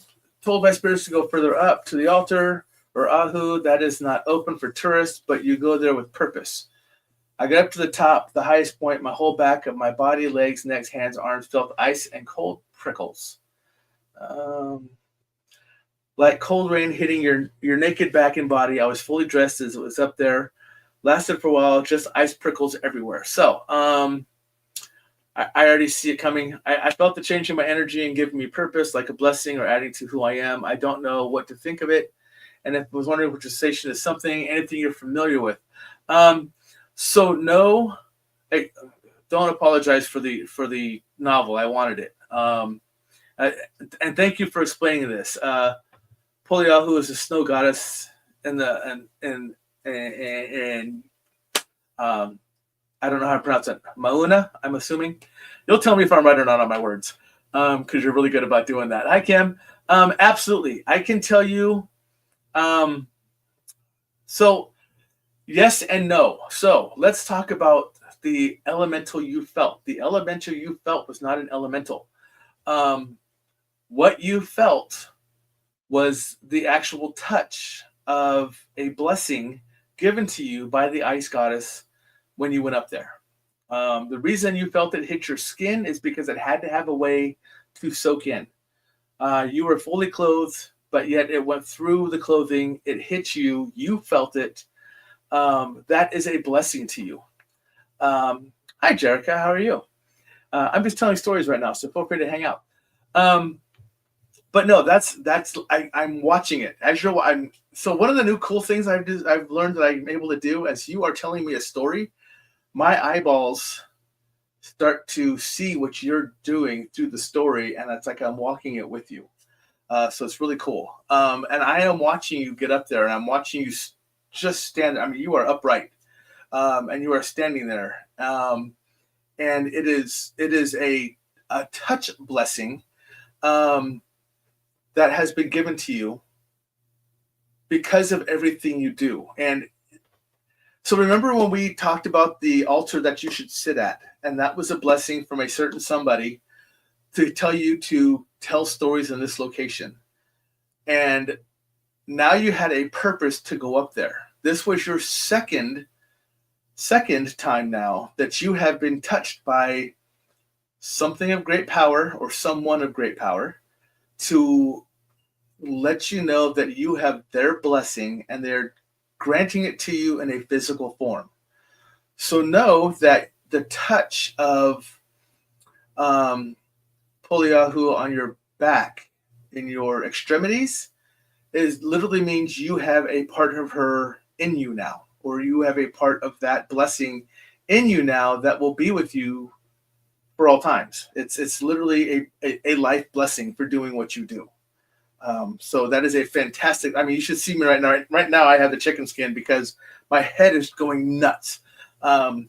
by spirits to go further up to the altar or Ahu. That is not open for tourists, but you go there with purpose. I got up to the top, the highest point. My whole back of my body, legs, necks, hands, arms felt ice and cold prickles. Like cold rain hitting your naked back and body. I was fully dressed as it was up there. Lasted for a while, just ice prickles everywhere. So I already see it coming. I felt the change in my energy and giving me purpose, like a blessing or adding to who I am. I don't know what to think of it. And if I was wondering which station is anything you're familiar with. So no, don't apologize for the novel. I wanted it. And thank you for explaining this. Poliahu is a snow goddess and I don't know how to pronounce it. Mauna, I'm assuming. You'll tell me if I'm right or not on my words, because you're really good about doing that. Hi, Kim. Absolutely. I can tell you. So yes and no. So let's talk about the elemental you felt. The elemental you felt was not an elemental. What you felt was the actual touch of a blessing given to you by the ice goddess when you went up there. The reason you felt it hit your skin is because it had to have a way to soak in. You were fully clothed, but yet it went through the clothing. It hit you. You felt it. That is a blessing to you. Hi, Jerica. How are you? I'm just telling stories right now, so feel free to hang out. But no, I'm watching it as you're. So one of the new cool things I've learned that I'm able to do as you are telling me a story, my eyeballs start to see what you're doing through the story, and it's like I'm walking it with you. So it's really cool. And I am watching you get up there, and I'm watching you just stand. I mean, you are upright, and you are standing there. And it is a touch blessing that has been given to you because of everything you do. And so remember when we talked about the altar that you should sit at, and that was a blessing from a certain somebody to tell you to tell stories in this location. And now you had a purpose to go up there. This was your second time now that you have been touched by something of great power or someone of great power to let you know that you have their blessing and they're granting it to you in a physical form. So know that the touch of Poliahu on your back, in your extremities, is literally means you have a part of her in you now, or you have a part of that blessing in you now that will be with you for all times. It's literally a life blessing for doing what you do. So that is a fantastic. I mean, you should see me right now. Right now, I have the chicken skin because my head is going nuts. I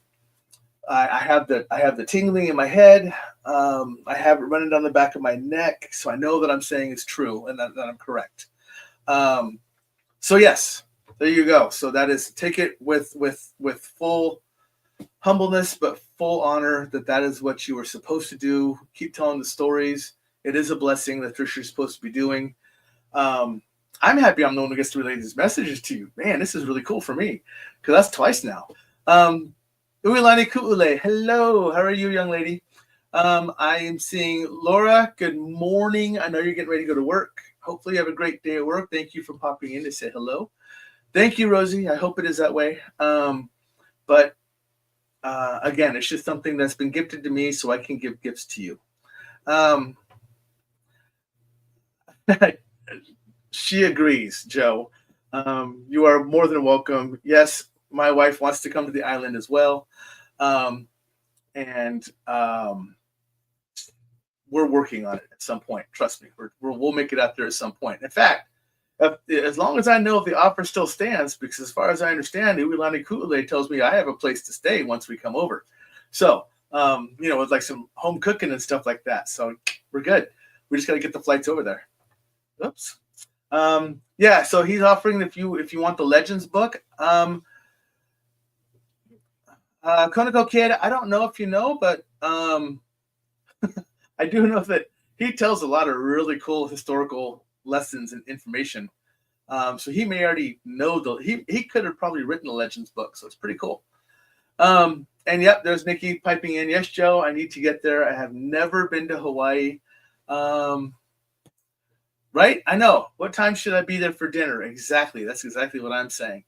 have the tingling in my head. I have it running down the back of my neck, so I know that I'm saying is true and that I'm correct. So yes, there you go. So that is, take it with full humbleness, but full honor that is what you are supposed to do. Keep telling the stories. It is a blessing that you're supposed to be doing. I'm happy I'm the one who gets to relay these messages to you. Man, this is really cool for me because that's twice now. Uilani Ku'ule, hello. How are you, young lady? I am seeing Laura. Good morning. I know you're getting ready to go to work. Hopefully you have a great day at work. Thank you for popping in to say hello. Thank you, Rosie. I hope it is that way. But again, it's just something that's been gifted to me so I can give gifts to you. She agrees, Joe. You are more than welcome. Yes, my wife wants to come to the island as well. And we're working on it at some point. Trust me, we'll make it out there at some point. In fact, as long as I know if the offer still stands, because as far as I understand, Uilani Ku'ule tells me I have a place to stay once we come over. So, with like some home cooking and stuff like that. So we're good. We just got to get the flights over there. Oops. Yeah, so he's offering if you want the Legends book. Konako Kid, I don't know if you know, but I do know that he tells a lot of really cool historical lessons and information. So he may already know he could have probably written a Legends book, so it's pretty cool. And yep, there's Nikki piping in. Yes, Joe, I need to get there. I have never been to Hawaii. Right? I know. What time should I be there for dinner? Exactly. That's exactly what I'm saying.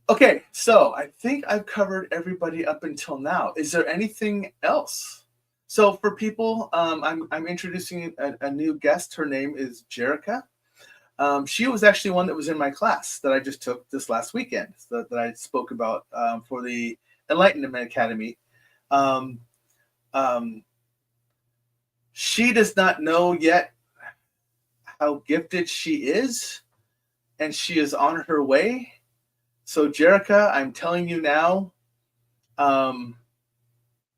Okay, so I think I've covered everybody up until now. Is there anything else? So for people, I'm introducing a new guest. Her name is Jerica. She was actually one that was in my class that I just took this last weekend that I spoke about for the Enlightenment Academy. She does not know yet how gifted she is, and she is on her way. So, Jerica, I'm telling you now,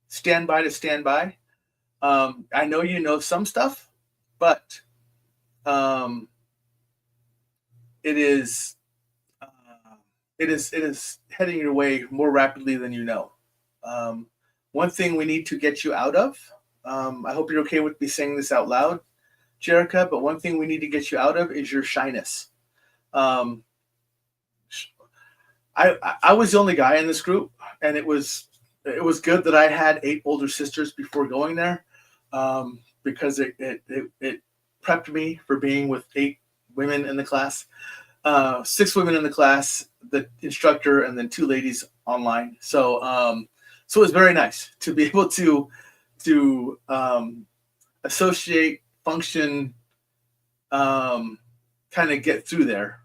stand by to stand by. I know you know some stuff, but it is heading your way more rapidly than you know. One thing we need to get you out of. I hope you're okay with me saying this out loud, Jerica, but one thing we need to get you out of is your shyness. I was the only guy in this group, and it was good that I had 8 older sisters before going there, because it prepped me for being with 8 women in the class, 6 women in the class, the instructor, and then 2 ladies online. So it was very nice to be able to associate, function, kind of get through there,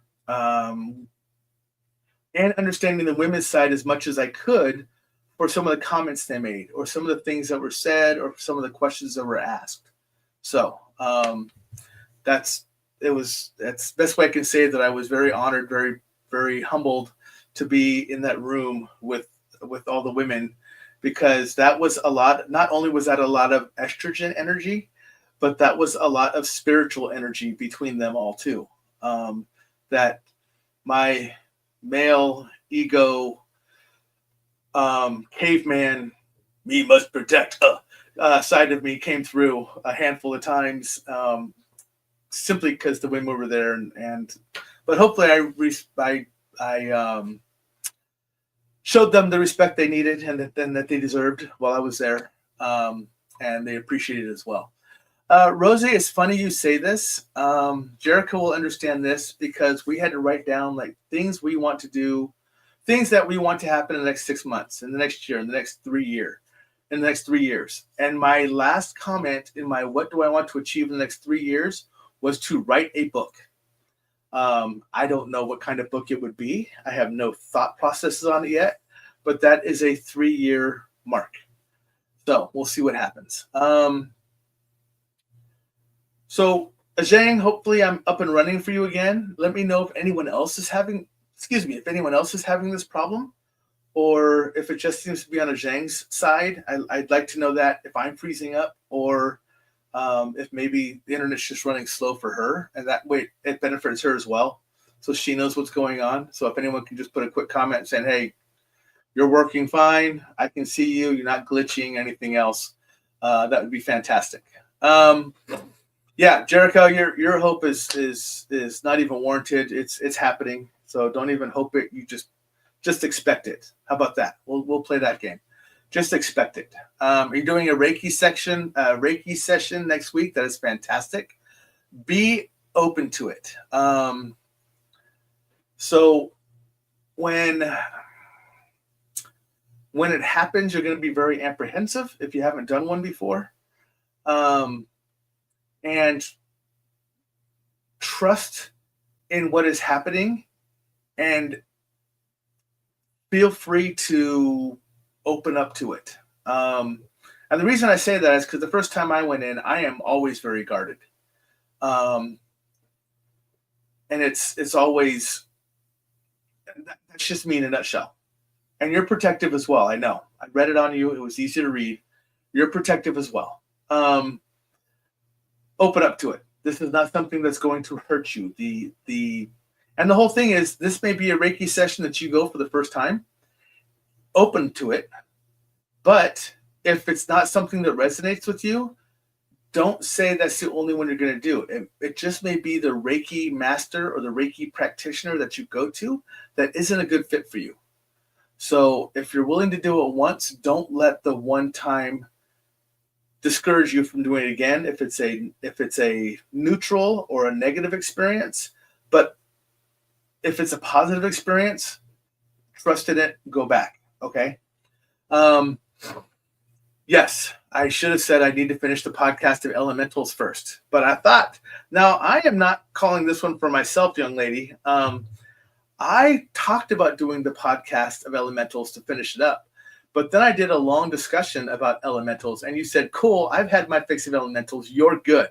and understanding the women's side as much as I could for some of the comments they made, or some of the things that were said, or some of the questions that were asked. So that's the best way I can say that I was very honored, very, very humbled to be in that room with all the women, because that was a lot. Not only was that a lot of estrogen energy, but that was a lot of spiritual energy between them all too. That my male ego, caveman, me must protect side of me came through a handful of times, simply because the women were there, but hopefully I showed them the respect they needed and that they deserved while I was there, and they appreciated it as well. Rosie, it's funny you say this. Jericho will understand this because we had to write down like things we want to do, things that we want to happen in the next 6 months, in the next year, in the next 3 year, in the next 3 years. And my last comment in my "What do I want to achieve in the next 3 years" was to write a book. I don't know what kind of book it would be. I have no thought processes on it yet, but that is a 3-year mark. So we'll see what happens. So, Zhang, hopefully I'm up and running for you again. Let me know if anyone else is having, if anyone else is having this problem, or if it just seems to be on a Zhang's side. I'd like to know that if I'm freezing up, or if maybe the internet's just running slow for her, and that way it benefits her as well, so she knows what's going on. So if anyone can just put a quick comment saying, "Hey, you're working fine. I can see you. You're not glitching. Anything else?" That would be fantastic. Yeah, Jericho, your hope is not even warranted. It's happening. So don't even hope it. You just expect it. How about that? We'll play that game. Just expect it. You're doing a Reiki session next week. That is fantastic. Be open to it. So when it happens, you're going to be very apprehensive if you haven't done one before. And trust in what is happening, and feel free to open up to it. And the reason I say that is because the first time I went in, I am always very guarded. And it's always, that's just me in a nutshell. And you're protective as well. I know. I read it on you. It was easy to read. You're protective as well. Open up to it. This is not something that's going to hurt you. And the whole thing is, this may be a Reiki session that you go for the first time. Open to it. But if it's not something that resonates with you, don't say that's the only one you're going to do. It just may be the Reiki master or the Reiki practitioner that you go to that isn't a good fit for you. So if you're willing to do it once, don't let the one time discourage you from doing it again if it's a neutral or a negative experience. But if it's a positive experience, trust in it, go back. Okay. Yes, I should have said I need to finish the podcast of elementals first, but I thought, now I am not calling this one for myself, young lady. I talked about doing the podcast of elementals to finish it up, but then I did a long discussion about elementals, and you said, "Cool, I've had my fix of elementals. You're good."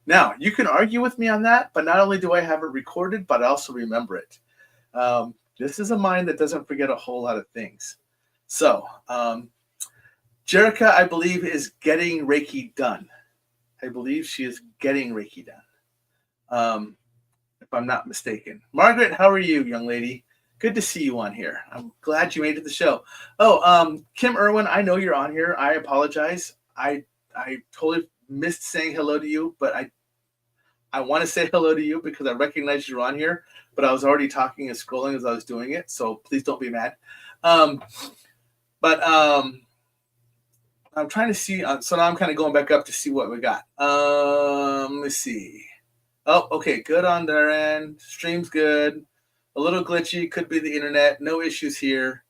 Now, you can argue with me on that, but not only do I have it recorded, but I also remember it. This is a mind that doesn't forget a whole lot of things. So, Jerica, I believe, is getting Reiki done. I believe she is getting Reiki done, if I'm not mistaken. Margaret, how are you, young lady? Good to see you on here. I'm glad you made it to the show. Oh, Kim Irwin, I know you're on here. I apologize. I totally missed saying hello to you, but I want to say hello to you because I recognize you're on here, but I was already talking and scrolling as I was doing it, so please don't be mad. But I'm trying to see. So now I'm kind of going back up to see what we got. Let's see. Oh, okay. Good on their end. Stream's good. A little glitchy. Could be the internet. No issues here.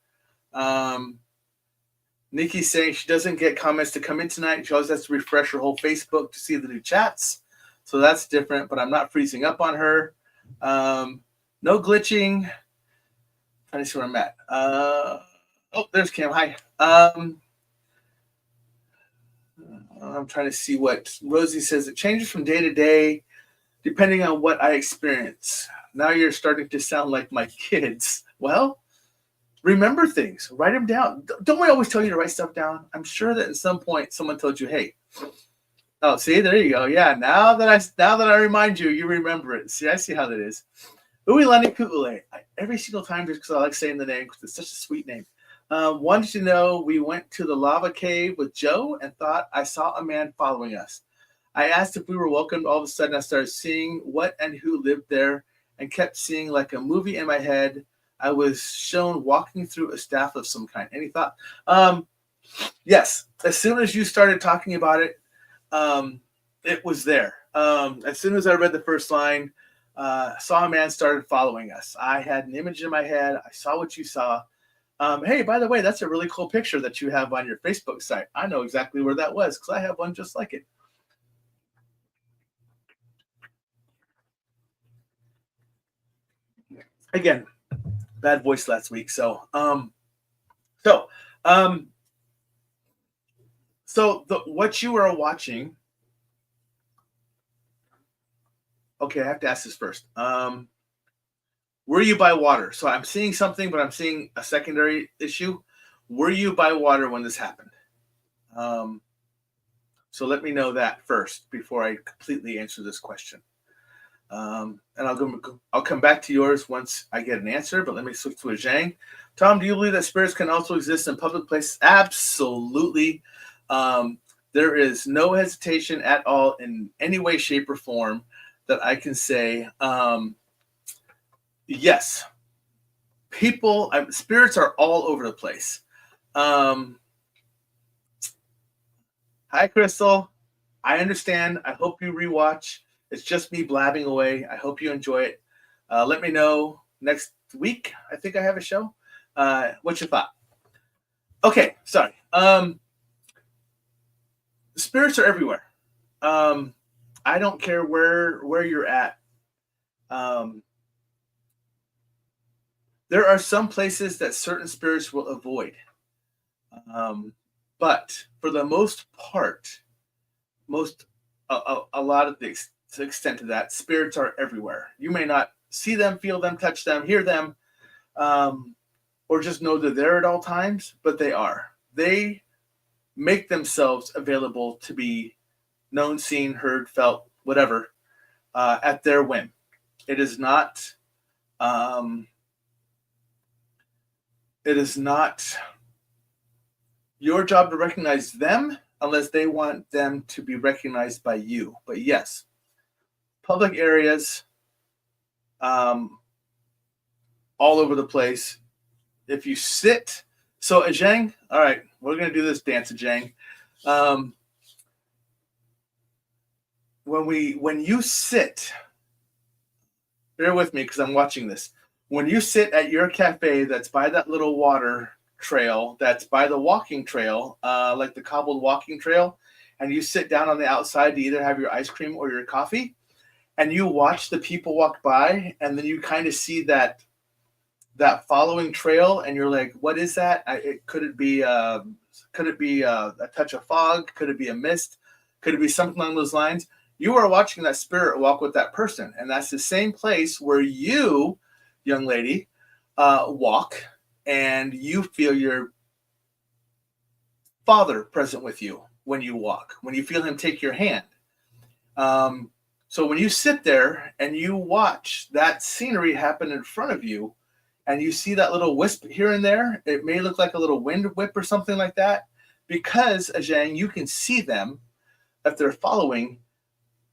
Nikki's saying she doesn't get comments to come in tonight. She always has to refresh her whole Facebook to see the new chats. So that's different, but I'm not freezing up on her. No glitching. Trying to see where I'm at. Oh, there's Kim. Hi. I'm trying to see what Rosie says. It changes from day to day, depending on what I experience. Now you're starting to sound like my kids. Well, remember things. Write them down. Don't we always tell you to write stuff down? I'm sure that at some point someone told you, "Hey, oh, see, there you go. Yeah, now that I remind you, you remember it. See, I see how that is." Uilani Ku'ule. Every single time, just because I like saying the name, because it's such a sweet name. Wanted to know, we went to the lava cave with Joe and thought I saw a man following us. I asked if we were welcome. All of a sudden, I started seeing what and who lived there and kept seeing like a movie in my head. I was shown walking through a staff of some kind. Any thought? Yes. As soon as you started talking about it, it was there. As soon as I read the first line, saw a man started following us. I had an image in my head. I saw what you saw. Hey, by the way, that's a really cool picture that you have on your Facebook site. I know exactly where that was because I have one just like it. Again, bad voice last week. So, um, so the what you are watching. Okay, I have to ask this first. Were you by water? So I'm seeing something, but I'm seeing a secondary issue. Were you by water when this happened? Um, so let me know that first before I completely answer this question. And I'll come back to yours once I get an answer. But let me switch to a Zhang. Tom, do you believe that spirits can also exist in public places? Absolutely. Um, there is no hesitation at all in any way, shape, or form that I can say. Yes, spirits are all over the place. Um, Hi, Crystal. I understand. I hope you rewatch. It's just me blabbing away. I hope you enjoy it. Let me know next week. I think I have a show. What's your thought? Okay, sorry. Spirits are everywhere. Um, I don't care where you're at. Um, there are some places that certain spirits will avoid. Um, but for the most part, most a lot of the extent of that, spirits are everywhere. You may not see them, feel them, touch them, hear them, um, or just know that they're at all times, but they are. They make themselves available to be known, seen, heard, felt, whatever, at their whim. It is not. Um, it is not your job to recognize them unless they want them to be recognized by you. But yes, public areas, um, all over the place. If you sit, so Zhang, all right, we're gonna do this dance, Zhang. Um, when you sit, bear with me because I'm watching this. When you sit at your cafe that's by that little water trail, that's by the walking trail, like the cobbled walking trail, and you sit down on the outside to either have your ice cream or your coffee, and you watch the people walk by, and then you kind of see that following trail, and you're like, "What is that? Could it be? Could it be a touch of fog? Could it be a mist? Could it be something along those lines?" You are watching that spirit walk with that person, and that's the same place where you, young lady, walk, and you feel your father present with you when you walk, when you feel him take your hand. Um, so when you sit there and you watch that scenery happen in front of you, and you see that little wisp here and there, it may look like a little wind whip or something like that, because Zhang, you can see them if they're following.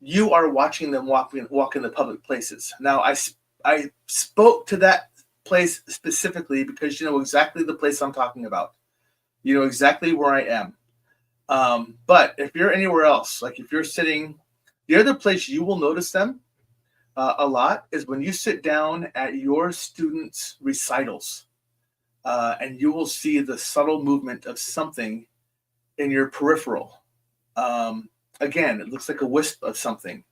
You are watching them walk in the public places. Now, I spoke to that place specifically because you know exactly the place I'm talking about. You know exactly where I am. But if you're anywhere else, like if you're sitting, the other place you will notice them a lot is when you sit down at your students' recitals, and you will see the subtle movement of something in your peripheral. Again, it looks like a wisp of something,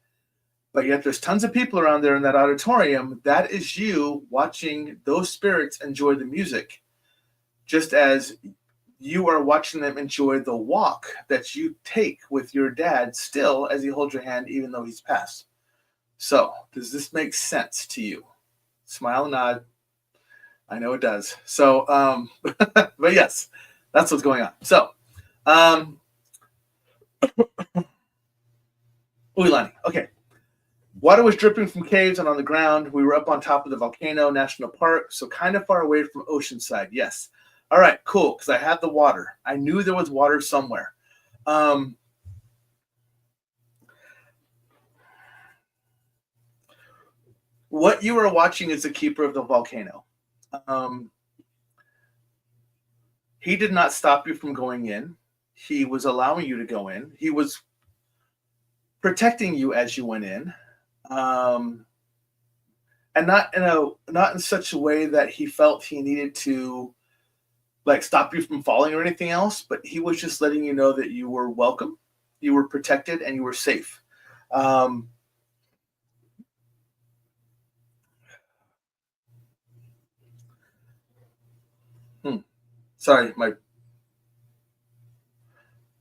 but yet there's tons of people around there in that auditorium. That is you watching those spirits enjoy the music, just as you are watching them enjoy the walk that you take with your dad still as he holds your hand, even though he's passed. So, does this make sense to you? Smile and nod. I know it does. So, but yes, that's what's going on. So, um, Ulani. Okay. Water was dripping from caves and on the ground. We were up on top of the volcano national park, so kind of far away from Oceanside. Yes. All right, cool, because I had the water. I knew there was water somewhere. What you are watching is the keeper of the volcano. Um, he did not stop you from going in. He was allowing you to go in. He was protecting you as you went in, um, and not in such a way that he felt he needed to like stop you from falling or anything else, but he was just letting you know that you were welcome, you were protected, and you were safe. Um, hmm, sorry, my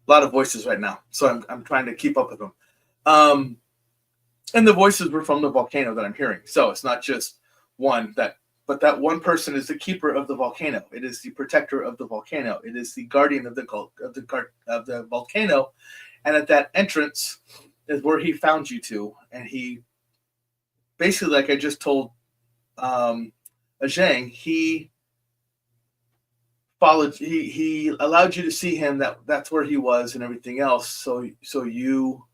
lot of voices right now, so I'm trying to keep up with them. Um, and the voices were from the volcano that I'm hearing, so it's not just one that, but that one person is the keeper of the volcano. It is the protector of the volcano. It is the guardian of the volcano, and at that entrance is where he found you to, and he basically, like I just told Zhang, he followed, he allowed you to see him, that's where he was and everything else, so you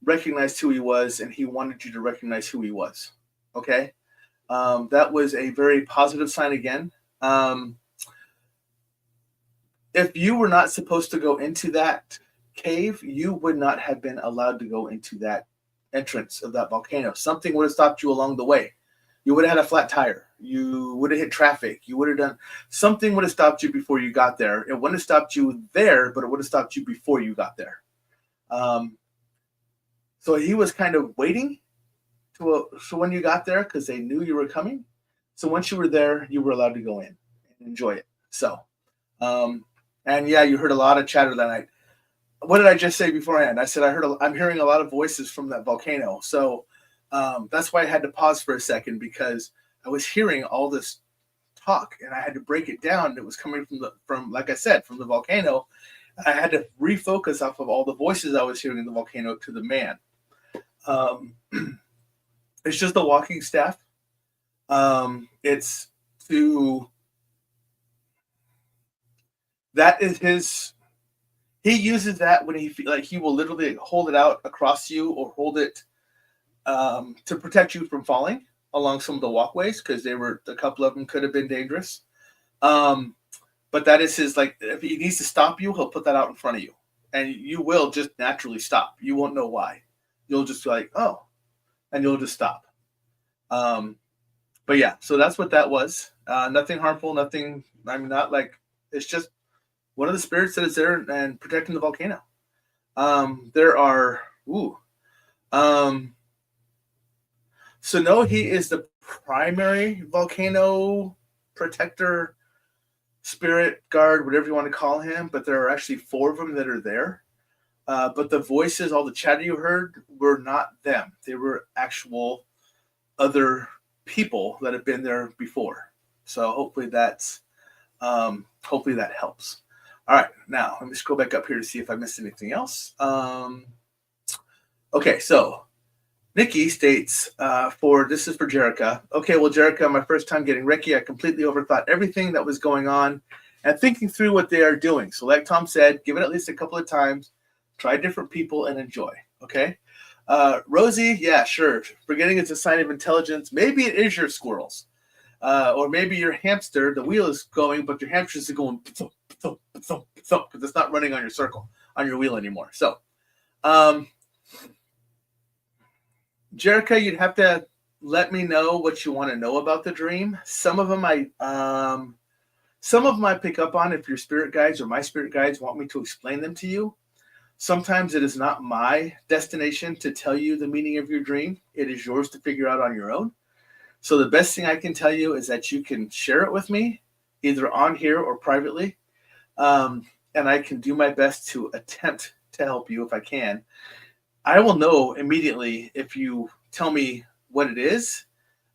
recognized who he was, and he wanted you to recognize who he was. Okay. That was a very positive sign again. um, if you were not supposed to go into that cave, you would not have been allowed to go into that entrance of that volcano. Something would have stopped you along the way. You would have had a flat tire. You would have hit traffic. You would have done something, would have stopped you before you got there. It wouldn't have stopped you there, but it would have stopped you before you got there. Um, so he was kind of waiting so when you got there, because they knew you were coming. So once you were there, you were allowed to go in and enjoy it. So, um, and yeah, you heard a lot of chatter that night. What did I just say beforehand? I said I'm hearing a lot of voices from that volcano. So that's why I had to pause for a second, because I was hearing all this talk and I had to break it down. It was coming from like I said, from the volcano. I had to refocus off of all the voices I was hearing in the volcano to the man. Um, it's just a walking staff. It's to that is his. He uses that when he will literally hold it out across you or hold it to protect you from falling along some of the walkways, because a couple of them could have been dangerous. Um, but that is his, like, if he needs to stop you, he'll put that out in front of you, and you will just naturally stop. You won't know why. You'll just be like, oh, and you'll just stop. Um, but yeah, so that's what that was. Nothing harmful, nothing. I'm not like, it's just one of the spirits that is there and protecting the volcano. There are, ooh, um, so no, he is the primary volcano protector, spirit guard, whatever you want to call him. But there are actually four of them that are there. But the voices, all the chatter you heard, were not them. They were actual other people that have been there before. So hopefully that helps. All right, now let me scroll back up here to see if I missed anything else. Okay, so Nikki states, this is for Jerica. Okay, well, Jerica, my first time getting Reiki, I completely overthought everything that was going on and thinking through what they are doing. So like Tom said, give it at least a couple of times, try different people, and enjoy. Okay. Rosie, yeah, sure. Forgetting it's a sign of intelligence. Maybe it is your squirrels. Or maybe your hamster, the wheel is going, but your hamster is going because it's not running on your wheel anymore. So, Jerica, you'd have to let me know what you want to know about the dream. Some of them I pick up on if your spirit guides or my spirit guides want me to explain them to you. Sometimes it is not my destination to tell you the meaning of your dream. It is yours to figure out on your own. So the best thing I can tell you is that you can share it with me, either on here or privately. And I can do my best to attempt to help you if I can. I will know immediately if you tell me what it is.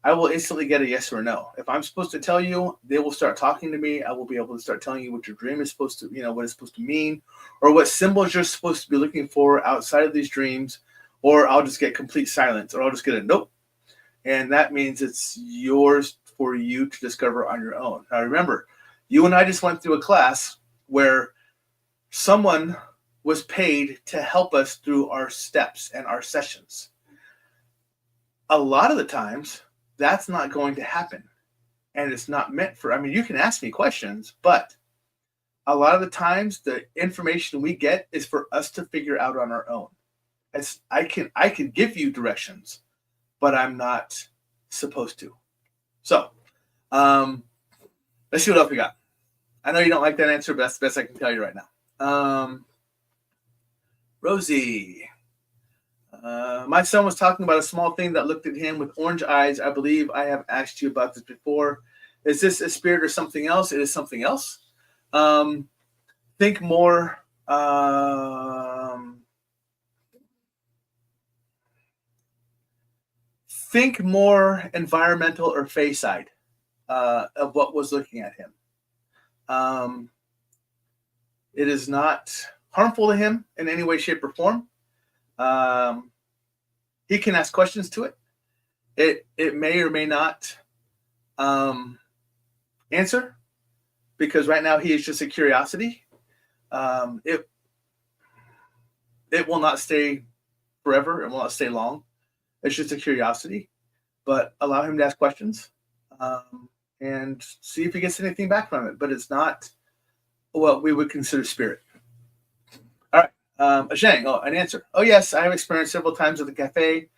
I will instantly get a yes or a no. If I'm supposed to tell you, they will start talking to me. I will be able to start telling you what your dream is supposed to, what it's supposed to mean, or what symbols you're supposed to be looking for outside of these dreams, or I'll just get complete silence, or I'll just get a nope. And that means it's yours for you to discover on your own. Now, remember, you and I just went through a class where someone was paid to help us through our steps and our sessions. A lot of the times, that's not going to happen. And it's not meant for, you can ask me questions, but a lot of the times the information we get is for us to figure out on our own. I can give you directions, but I'm not supposed to. So, let's see what else we got. I know you don't like that answer, but that's the best I can tell you right now. Rosie. My son was talking about a small thing that looked at him with orange eyes. I believe I have asked you about this before. Is this a spirit or something else? It is something else. Think more. Think more environmental or face side of what was looking at him. It is not harmful to him in any way, shape, or form. He can ask questions to it. It may or may not answer, because right now he is just a curiosity. It will not stay forever. It will not stay long. It's just a curiosity. But allow him to ask questions and see if he gets anything back from it. But it's not what we would consider spirit. All right. Zhang, an answer. Oh, yes, I have experienced several times at the cafe.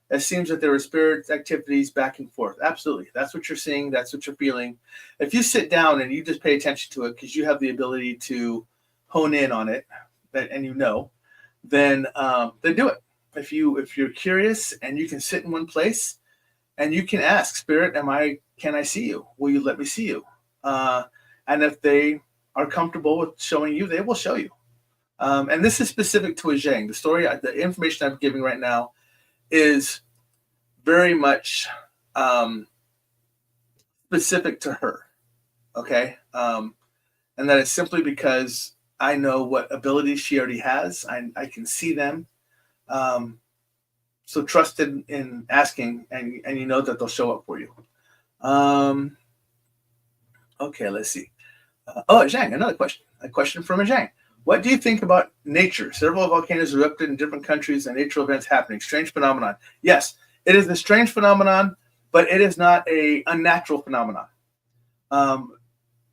It seems that there are spirit activities back and forth. Absolutely. That's what you're seeing. That's what you're feeling. If you sit down and you just pay attention to it, because you have the ability to hone in on it, and then do it. If you're curious and you can sit in one place and you can ask, Spirit, can I see you? Will you let me see you? And if they are comfortable with showing you, they will show you. And this is specific to a Zhang. The story, the information I'm giving right now is very much specific to her. Okay. And that is simply because I know what abilities she already has. I can see them. So trust in asking, and you know that they'll show up for you. Okay, let's see. Zhang, another question. A question from a Zhang. What do you think about nature? Several volcanoes erupted in different countries and natural events happening. Strange phenomenon. Yes, it is a strange phenomenon, but it is not a unnatural phenomenon.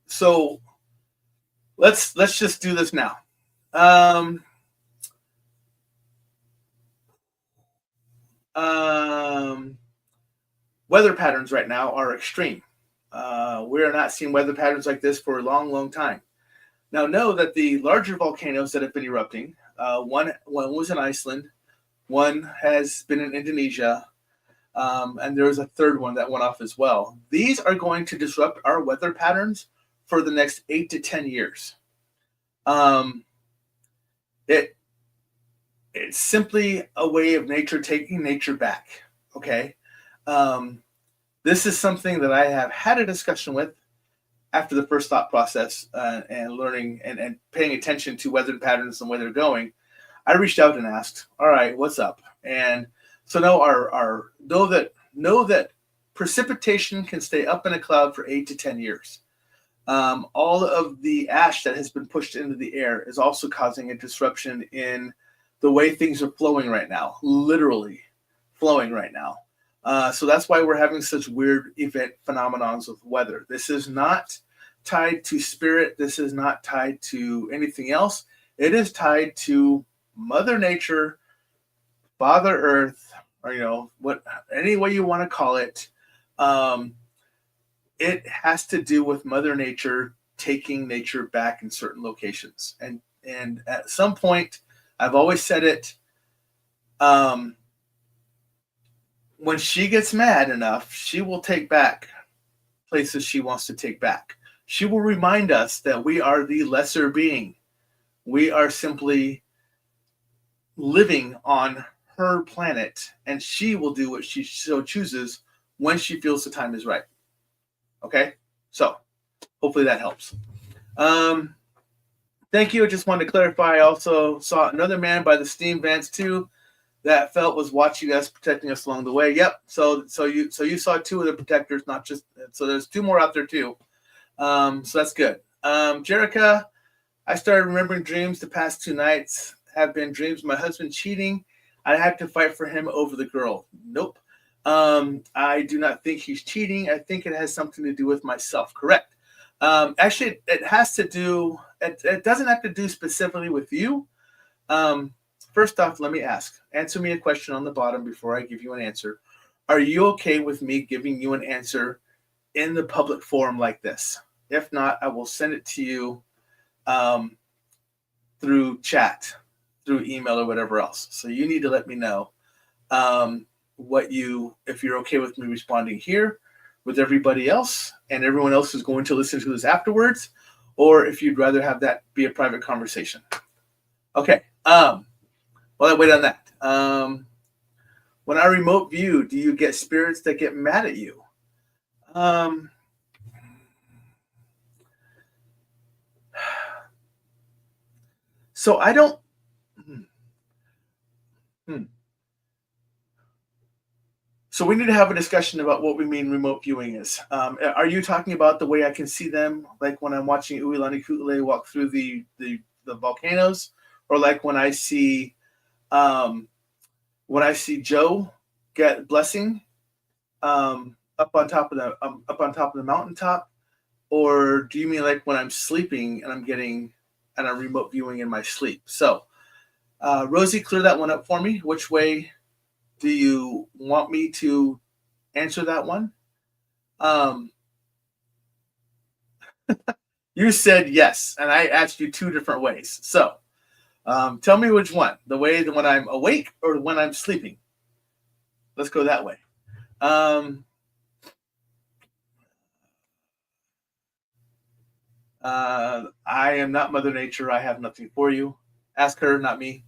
So let's just do this now. Weather patterns right now are extreme. We are not seeing weather patterns like this for a long, long time. Now, know that the larger volcanoes that have been erupting, one was in Iceland, one has been in Indonesia, and there was a third one that went off as well. These are going to disrupt our weather patterns for the next 8 to 10 years. It's simply a way of nature taking nature back. Okay. This is something that I have had a discussion with after the first thought process and learning and paying attention to weather patterns and where they're going. I reached out and asked, all right, what's up? And so now know that precipitation can stay up in a cloud for 8 to 10 years. All of the ash that has been pushed into the air is also causing a disruption in the way things are flowing right now, literally flowing right now. So that's why we're having such weird event phenomenons with weather. This is not tied to spirit. This is not tied to anything else. It is tied to Mother Nature, Father Earth, or any way you want to call it. It has to do with Mother Nature taking nature back in certain locations. And at some point, I've always said it, when she gets mad enough, she will take back places she wants to take back. She will remind us that we are the lesser being. We are simply living on her planet, and she will do what she so chooses when she feels the time is right. Okay? So, hopefully that helps. Thank you. I just wanted to clarify. I also saw another man by the steam vents too that felt was watching us, protecting us along the way. Yep. So you saw two of the protectors, not just. So there's two more out there too. So that's good. Jerica, I started remembering dreams the past 2 nights have been dreams of my husband cheating. I had to fight for him over the girl. Nope. I do not think he's cheating. I think it has something to do with myself. Correct. Actually, it has to do. It doesn't have to do specifically with you. first off, let me answer me a question on the bottom before I give you an answer. Are you okay with me giving you an answer in the public forum like this? If not, I will send it to you um, through chat, through email, or whatever else. So you need to let me know if you're okay with me responding here with everybody else and everyone else who's going to listen to this afterwards, or if you'd rather have that be a private conversation. Okay. While I wait on that, when I remote view, do you get spirits that get mad at you? So I don't. So we need to have a discussion about what we mean remote viewing is. Are you talking about the way I can see them, like when I'm watching Uilani Kutule walk through the volcanoes, or like when I see Joe get blessing up on top of the mountaintop, or do you mean like when I'm sleeping and I'm remote viewing in my sleep? So Rosie, clear that one up for me. Which way do you want me to answer that one? You said yes, and I asked you two different ways. So tell me which one, the way when I'm awake or when I'm sleeping. Let's go that way. I am not Mother Nature. I have nothing for you. Ask her, not me.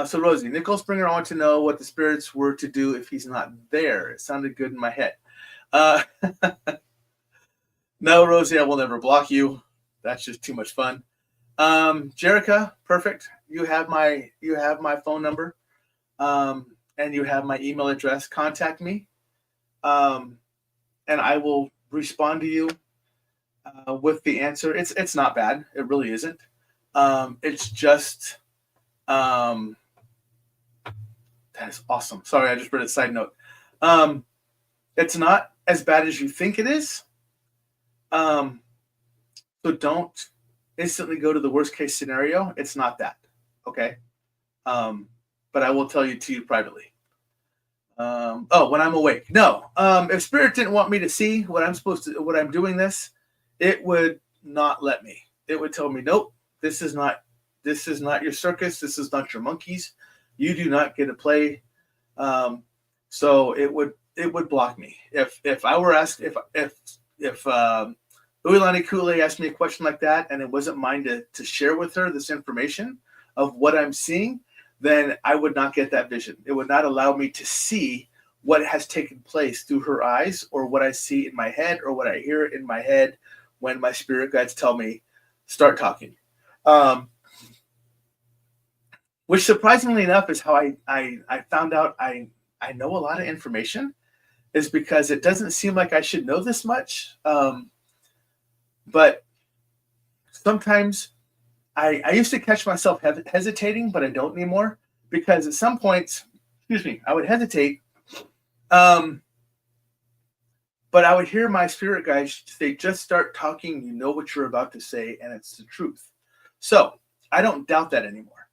So Rosie, Nicole Springer, I want to know what the spirits were to do if he's not there. It sounded good in my head. No, Rosie, I will never block you. That's just too much fun. Jerica, perfect. You have my phone number, and you have my email address. Contact me, and I will respond to you with the answer. It's not bad. It really isn't. It's just that is awesome. Sorry, I just read a side note. It's not as bad as you think it is. So don't instantly go to the worst case scenario. It's not that. Okay. But I will tell you privately. When I'm awake. No. If spirit didn't want me to see what I'm doing this, it would not let me. It would tell me, nope, this is not your circus. This is not your monkeys. You do not get to play. So it would block me. If I were asked, if Uilani Kule asked me a question like that and it wasn't mine to share with her this information of what I'm seeing, then I would not get that vision. It would not allow me to see what has taken place through her eyes, or what I see in my head, or what I hear in my head when my spirit guides tell me, start talking. Which surprisingly enough is how I found out I know a lot of information, is because it doesn't seem like I should know this much. But sometimes I used to catch myself hesitating, but I don't anymore, because at some points, I would hesitate. But I would hear my spirit guides say, just start talking. You know what you're about to say, and it's the truth. So I don't doubt that anymore.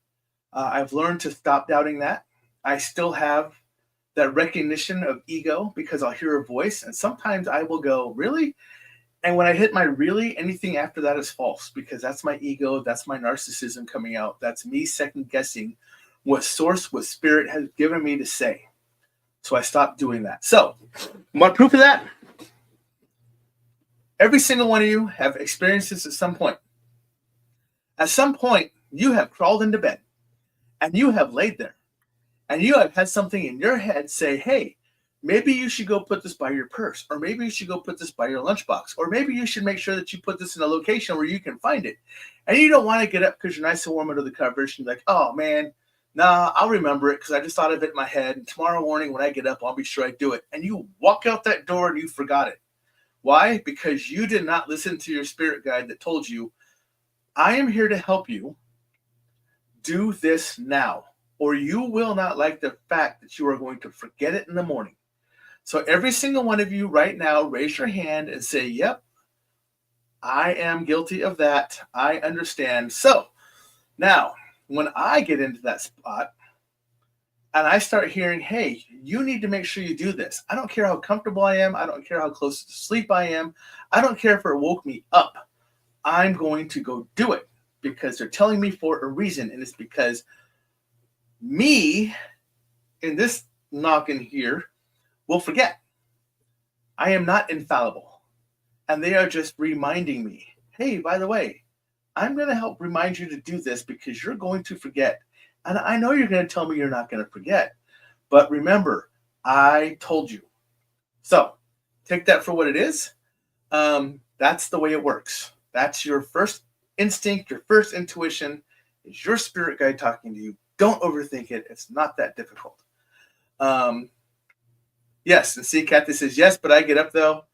I've learned to stop doubting that. I still have that recognition of ego, because I'll hear a voice, and sometimes I will go, really? And when I hit my really, anything after that is false, because that's my ego, that's my narcissism coming out. That's me second guessing what spirit has given me to say. So I stopped doing that. So, want proof of that? Every single one of you have experienced this at some point. At some point, you have crawled into bed, and you have laid there, and you have had something in your head say, hey, maybe you should go put this by your purse, or maybe you should go put this by your lunchbox, or maybe you should make sure that you put this in a location where you can find it. And you don't want to get up because you're nice and warm under the covers. And you're like, oh man, nah, I'll remember it because I just thought of it in my head. And tomorrow morning when I get up, I'll be sure I do it. And you walk out that door and you forgot it. Why? Because you did not listen to your spirit guide that told you, I am here to help you. Do this now, or you will not like the fact that you are going to forget it in the morning. So every single one of you right now, raise your hand and say, yep, I am guilty of that. I understand. So Now, when I get into that spot and I start hearing, hey, you need to make sure you do this. I don't care how comfortable I am. I don't care how close to sleep I am. I don't care if it woke me up. I'm going to go do it because they're telling me for a reason. And it's because me in this noggin here will forget. I am not infallible. And they are just reminding me, hey, by the way, I'm going to help remind you to do this because you're going to forget. And I know you're going to tell me you're not going to forget. But remember, I told you. So take that for what it is. That's the way it works. That's your first instinct, your first intuition is your spirit guide talking to you. Don't overthink it. It's not that difficult. Yes, and see, Kathy says yes, but I get up though.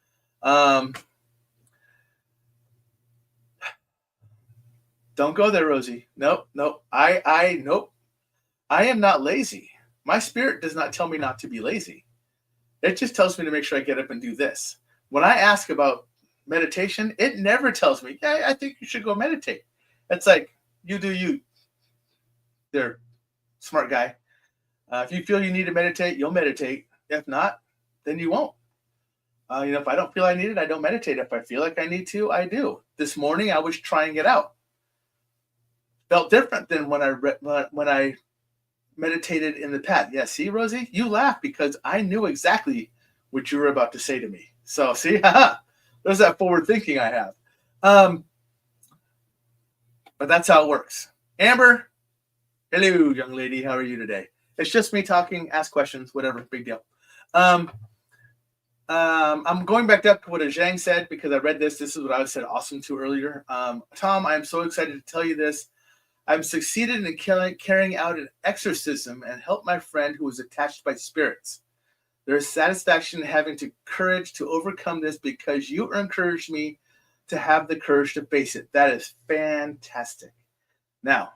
Don't go there, Rosie. Nope. Nope. I am not lazy. My spirit does not tell me not to be lazy. It just tells me to make sure I get up and do this. When I ask about meditation, it never tells me, yeah, I think you should go meditate. It's like, you do you. They're smart guy. If you feel you need to meditate, you'll meditate. If not, then you won't. If I don't feel I need it, I don't meditate. If I feel like I need to, I do. This morning, I was trying it out. Felt different than when I meditated in the pad. Yeah, see, Rosie, you laugh because I knew exactly what you were about to say to me. So, see, there's that forward thinking I have. But that's how it works. Amber, hello, young lady. How are you today? It's just me talking. Ask questions. Whatever. Big deal. I'm going back up to what Zhang said because I read this. This is what I said awesome to earlier. Tom, I am so excited to tell you this. I've succeeded in carrying out an exorcism and helped my friend who was attached by spirits. There is satisfaction in having the courage to overcome this because you encouraged me to have the courage to face it. That is fantastic. Now,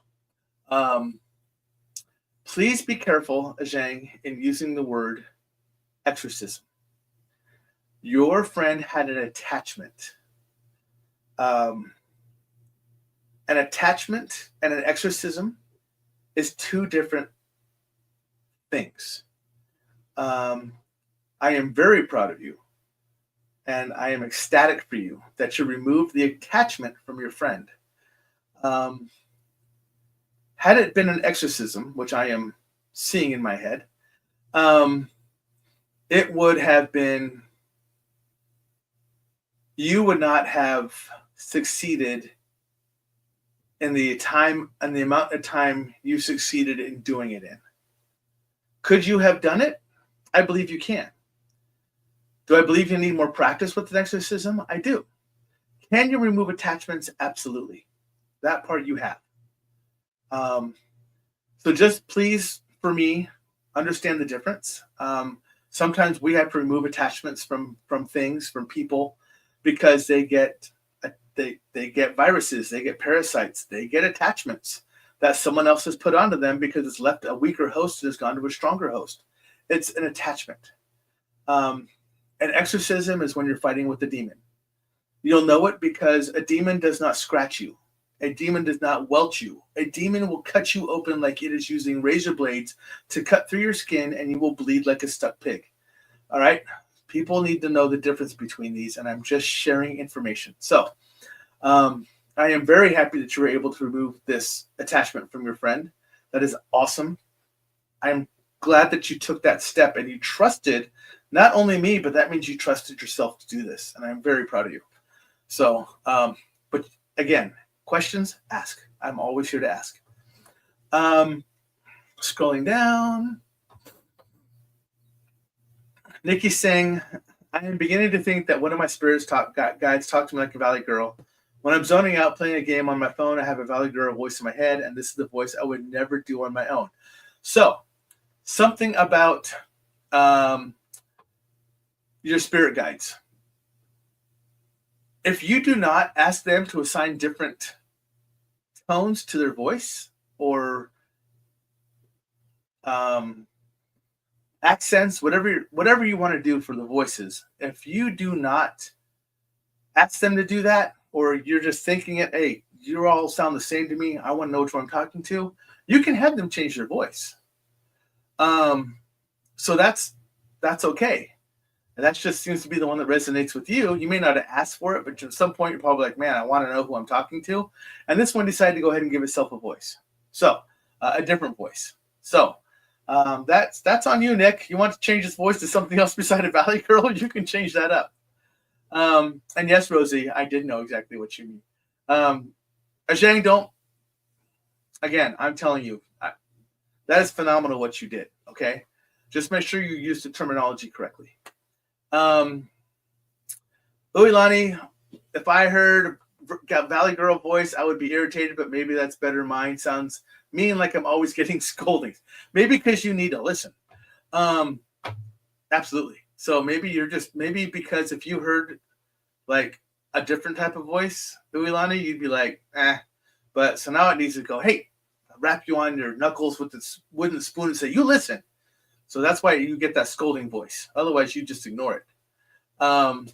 please be careful, Zhang, in using the word exorcism. Your friend had an attachment. An attachment and an exorcism is two different things. I am very proud of you, and I am ecstatic for you that you removed the attachment from your friend. Had it been an exorcism, which I am seeing in my head, it would have been, you would not have succeeded in the time and the amount of time you succeeded in doing it in. Could you have done it? I believe you can. Do I believe you need more practice with an exorcism? I do. Can you remove attachments? Absolutely. That part you have. So just please, for me, understand the difference. Sometimes we have to remove attachments from things, from people, because they get viruses, they get parasites, they get attachments that someone else has put onto them because it's left a weaker host and has gone to a stronger host. It's an attachment. An exorcism is when you're fighting with a demon. You'll know it because a demon does not scratch you. A demon does not welt you. A demon will cut you open like it is using razor blades to cut through your skin, and you will bleed like a stuck pig. All right? People need to know the difference between these, and I'm just sharing information. So, I am very happy that you were able to remove this attachment from your friend. That is awesome. I'm glad that you took that step and you trusted not only me, but that means you trusted yourself to do this. And I'm very proud of you. So, but again, questions, ask. I'm always here to ask. Scrolling down. Nikki saying, I am beginning to think that one of my spirits guides talk to me like a Valley Girl. When I'm zoning out playing a game on my phone, I have a Valley Girl voice in my head, and this is the voice I would never do on my own. So, something about your spirit guides. If you do not ask them to assign different tones to their voice or accents, whatever you want to do for the voices, if you do not ask them to do that, or you're just thinking it, hey, you all sound the same to me. I want to know which one I'm talking to. You can have them change their voice. So that's okay. And that just seems to be the one that resonates with you. You may not have asked for it, but at some point you're probably like, man, I want to know who I'm talking to. And this one decided to go ahead and give itself a voice. So a different voice. So that's on you, Nick. You want to change his voice to something else beside a Valley Girl? You can change that up. And yes, Rosie, I did know exactly what you mean. Ajang, don't. Again, I'm telling you, that is phenomenal what you did. Okay, just make sure you use the terminology correctly. Uilani, if I heard Valley Girl voice, I would be irritated, but maybe that's better. Mine sounds mean, like I'm always getting scoldings. Maybe because you need to listen. Absolutely. So maybe because if you heard like a different type of voice, Uilani, you'd be like, eh. But so now it needs to go, hey, wrap you on your knuckles with this wooden spoon and say, you listen. So that's why you get that scolding voice. Otherwise, you just ignore it. So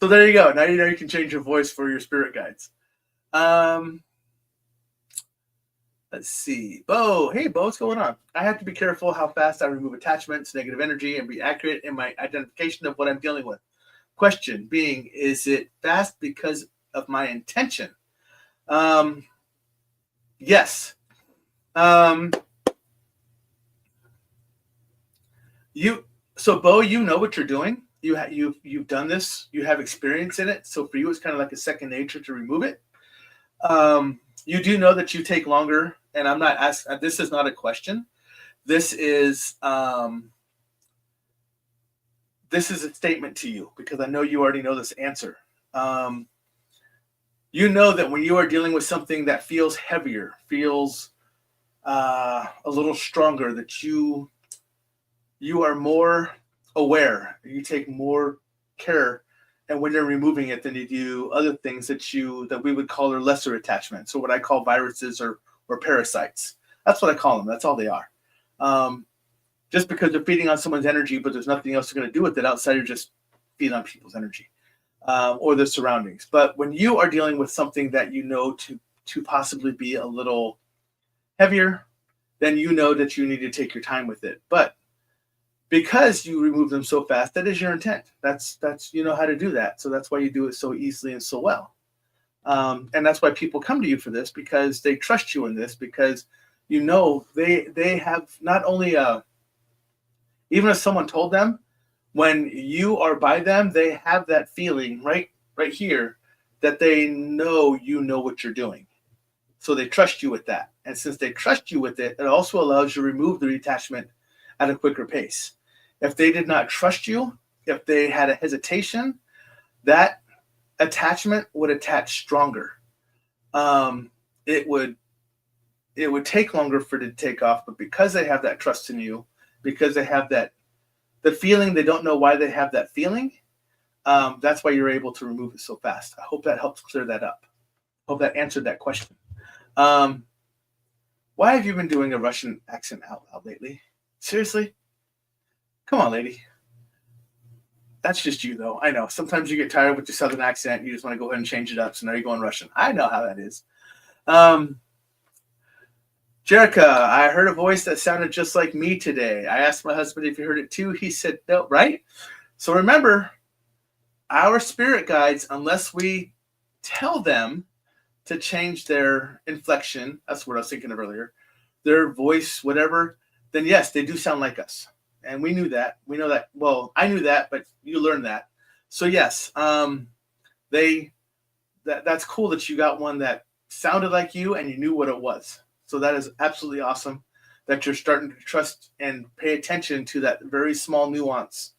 there you go. Now you know you can change your voice for your spirit guides. Let's see. Bo. Hey, Bo, what's going on? I have to be careful how fast I remove attachments, negative energy, and be accurate in my identification of what I'm dealing with. Question being, is it fast because of my intention? Yes. So Bo, you know what you're doing. You've done this. You have experience in it. So for you, it's kind of like a second nature to remove it. You do know that you take longer, and I'm not asking. This is not a question. This is a statement to you because I know you already know this answer. You know that when you are dealing with something that feels heavier, feels a little stronger, that you are more aware, you take more care, and when you're removing it than you do other things that we would call are lesser attachments, or what I call viruses or parasites. That's what I call them. That's all they are. Just because they're feeding on someone's energy, but there's nothing else they're going to do with it outside of just feed on people's energy or their surroundings. But when you are dealing with something that you know to possibly be a little heavier, then you know that you need to take your time with it. But because you remove them so fast, that is your intent. That's you know how to do that. So that's why you do it so easily and so well. And that's why people come to you for this, because they trust you in this, because you know they have not only even if someone told them, when you are by them, they have that feeling right here that they know you know what you're doing. So they trust you with that. And since they trust you with it, it also allows you to remove the attachment at a quicker pace. If they did not trust you, if they had a hesitation, that attachment would attach stronger. It would take longer for it to take off, but because they have that trust in you, because they have the feeling, they don't know why they have that feeling, that's why you're able to remove it so fast. I hope that helps clear that up. Hope that answered that question. Why have you been doing a Russian accent out loud lately? Seriously? Come on, lady. That's just you, though. I know. Sometimes you get tired with your southern accent. You just want to go ahead and change it up. So now you're going Russian. I know how that is. Jerica, I heard a voice that sounded just like me today. I asked my husband if he heard it too. He said no, right? So remember, our spirit guides, unless we tell them to change their inflection, that's what I was thinking of earlier, their voice, whatever, then yes, they do sound like us. And we knew that. We know that. Well, I knew that, but you learned that. So yes, that's cool that you got one that sounded like you and you knew what it was. So that is absolutely awesome that you're starting to trust and pay attention to that very small nuance.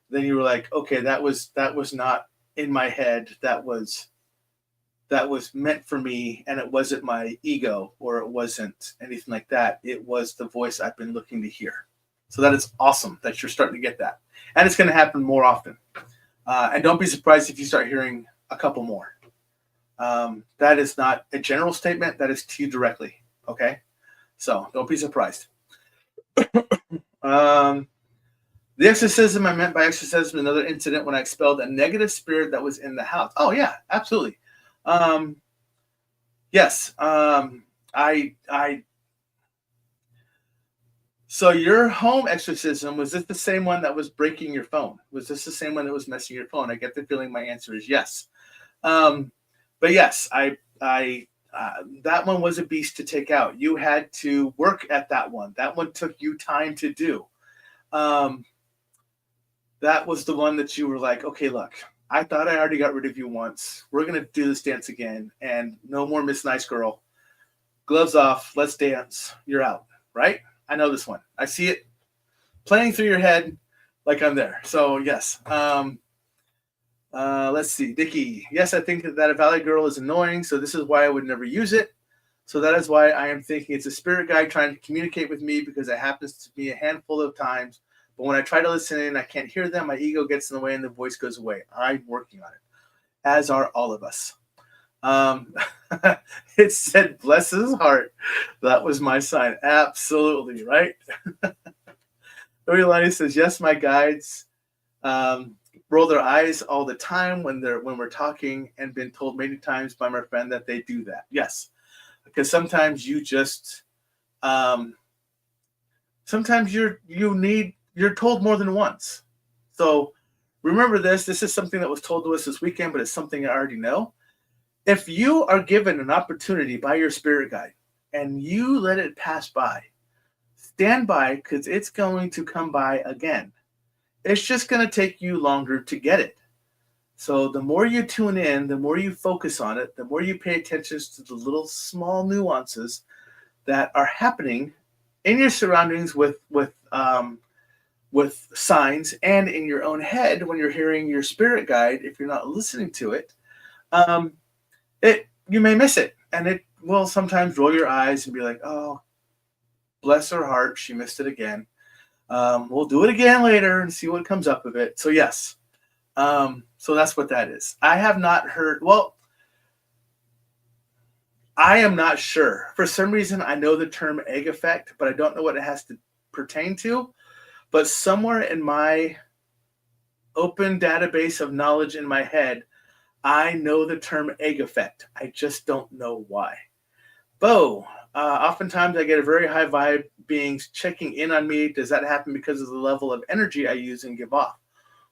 Then you were like, okay, that was not in my head. That was meant for me, and it wasn't my ego, or it wasn't anything like that. It was the voice I've been looking to hear. So that is awesome that you're starting to get that. And it's going to happen more often. And don't be surprised if you start hearing a couple more. That is not a general statement. That is to you directly. Okay? So don't be surprised. The The exorcism I meant by exorcism, another incident when I expelled a negative spirit that was in the house. Oh yeah, absolutely. Um, yes. I. So your home exorcism, was this the same one that was breaking your phone? Was this the same one that was messing your phone? I get the feeling my answer is yes. Um, but yes, I that one was a beast to take out. You had to work at that one. That one took you time to do. Um, that was the one that you were like, okay, look, I thought I already got rid of you once. We're gonna do this dance again, and no more Miss Nice Girl. Gloves off. Let's dance. You're out. Right? I know this one. I see it playing through your head like I'm there. So yes. Let's see, Dickie. Yes, I think that a Valley Girl is annoying, so this is why I would never use it. So that is why I am thinking it's a spirit guide trying to communicate with me, because it happens to be a handful of times. But when I try to listen in, I can't hear them. My ego gets in the way and the voice goes away. I'm working on it, as are all of us. Um, it said, bless his heart. That was my sign. Absolutely, right? Lori says, yes, my guides roll their eyes all the time when we're talking, and been told many times by my friend that they do that. Yes, because sometimes you just sometimes you're told more than once. So remember this. This is something that was told to us this weekend, but it's something I already know. If you are given an opportunity by your spirit guide and you let it pass by, stand by, because it's going to come by again. It's just going to take you longer to get it. So the more you tune in, the more you focus on it, the more you pay attention to the little small nuances that are happening in your surroundings with signs, and in your own head when you're hearing your spirit guide. If you're not listening to it, um, you may miss it, and it will sometimes roll your eyes and be like, "Oh, bless her heart, she missed it again." We'll do it again later and see what comes up of it. So yes, so that's what that is. I have not heard. Well, I am not sure. For some reason, I know the term egg effect, but I don't know what it has to pertain to. But somewhere in my open database of knowledge in my head, I know the term egg effect. I just don't know why. Bo, oftentimes I get a very high vibe beings checking in on me. Does that happen because of the level of energy I use and give off?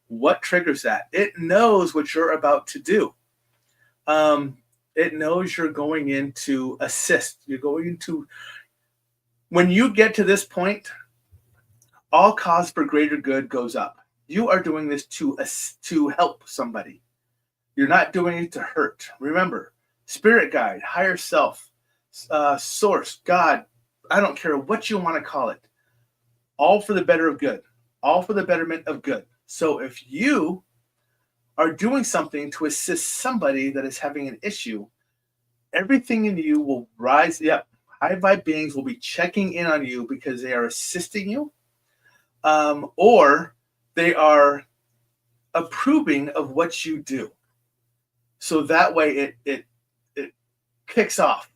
What triggers that? It knows what you're about to do. It knows you're going in to assist. You're going into, when you get to this point, all cause for greater good goes up. You are doing this to help somebody. You're not doing it to hurt. Remember, spirit guide, higher self, source, God, I don't care what you want to call it, all for the better of good, all for the betterment of good. So if you are doing something to assist somebody that is having an issue, everything in you will rise. Yep, high vibe beings will be checking in on you because they are assisting you, or they are approving of what you do. So that way it kicks off,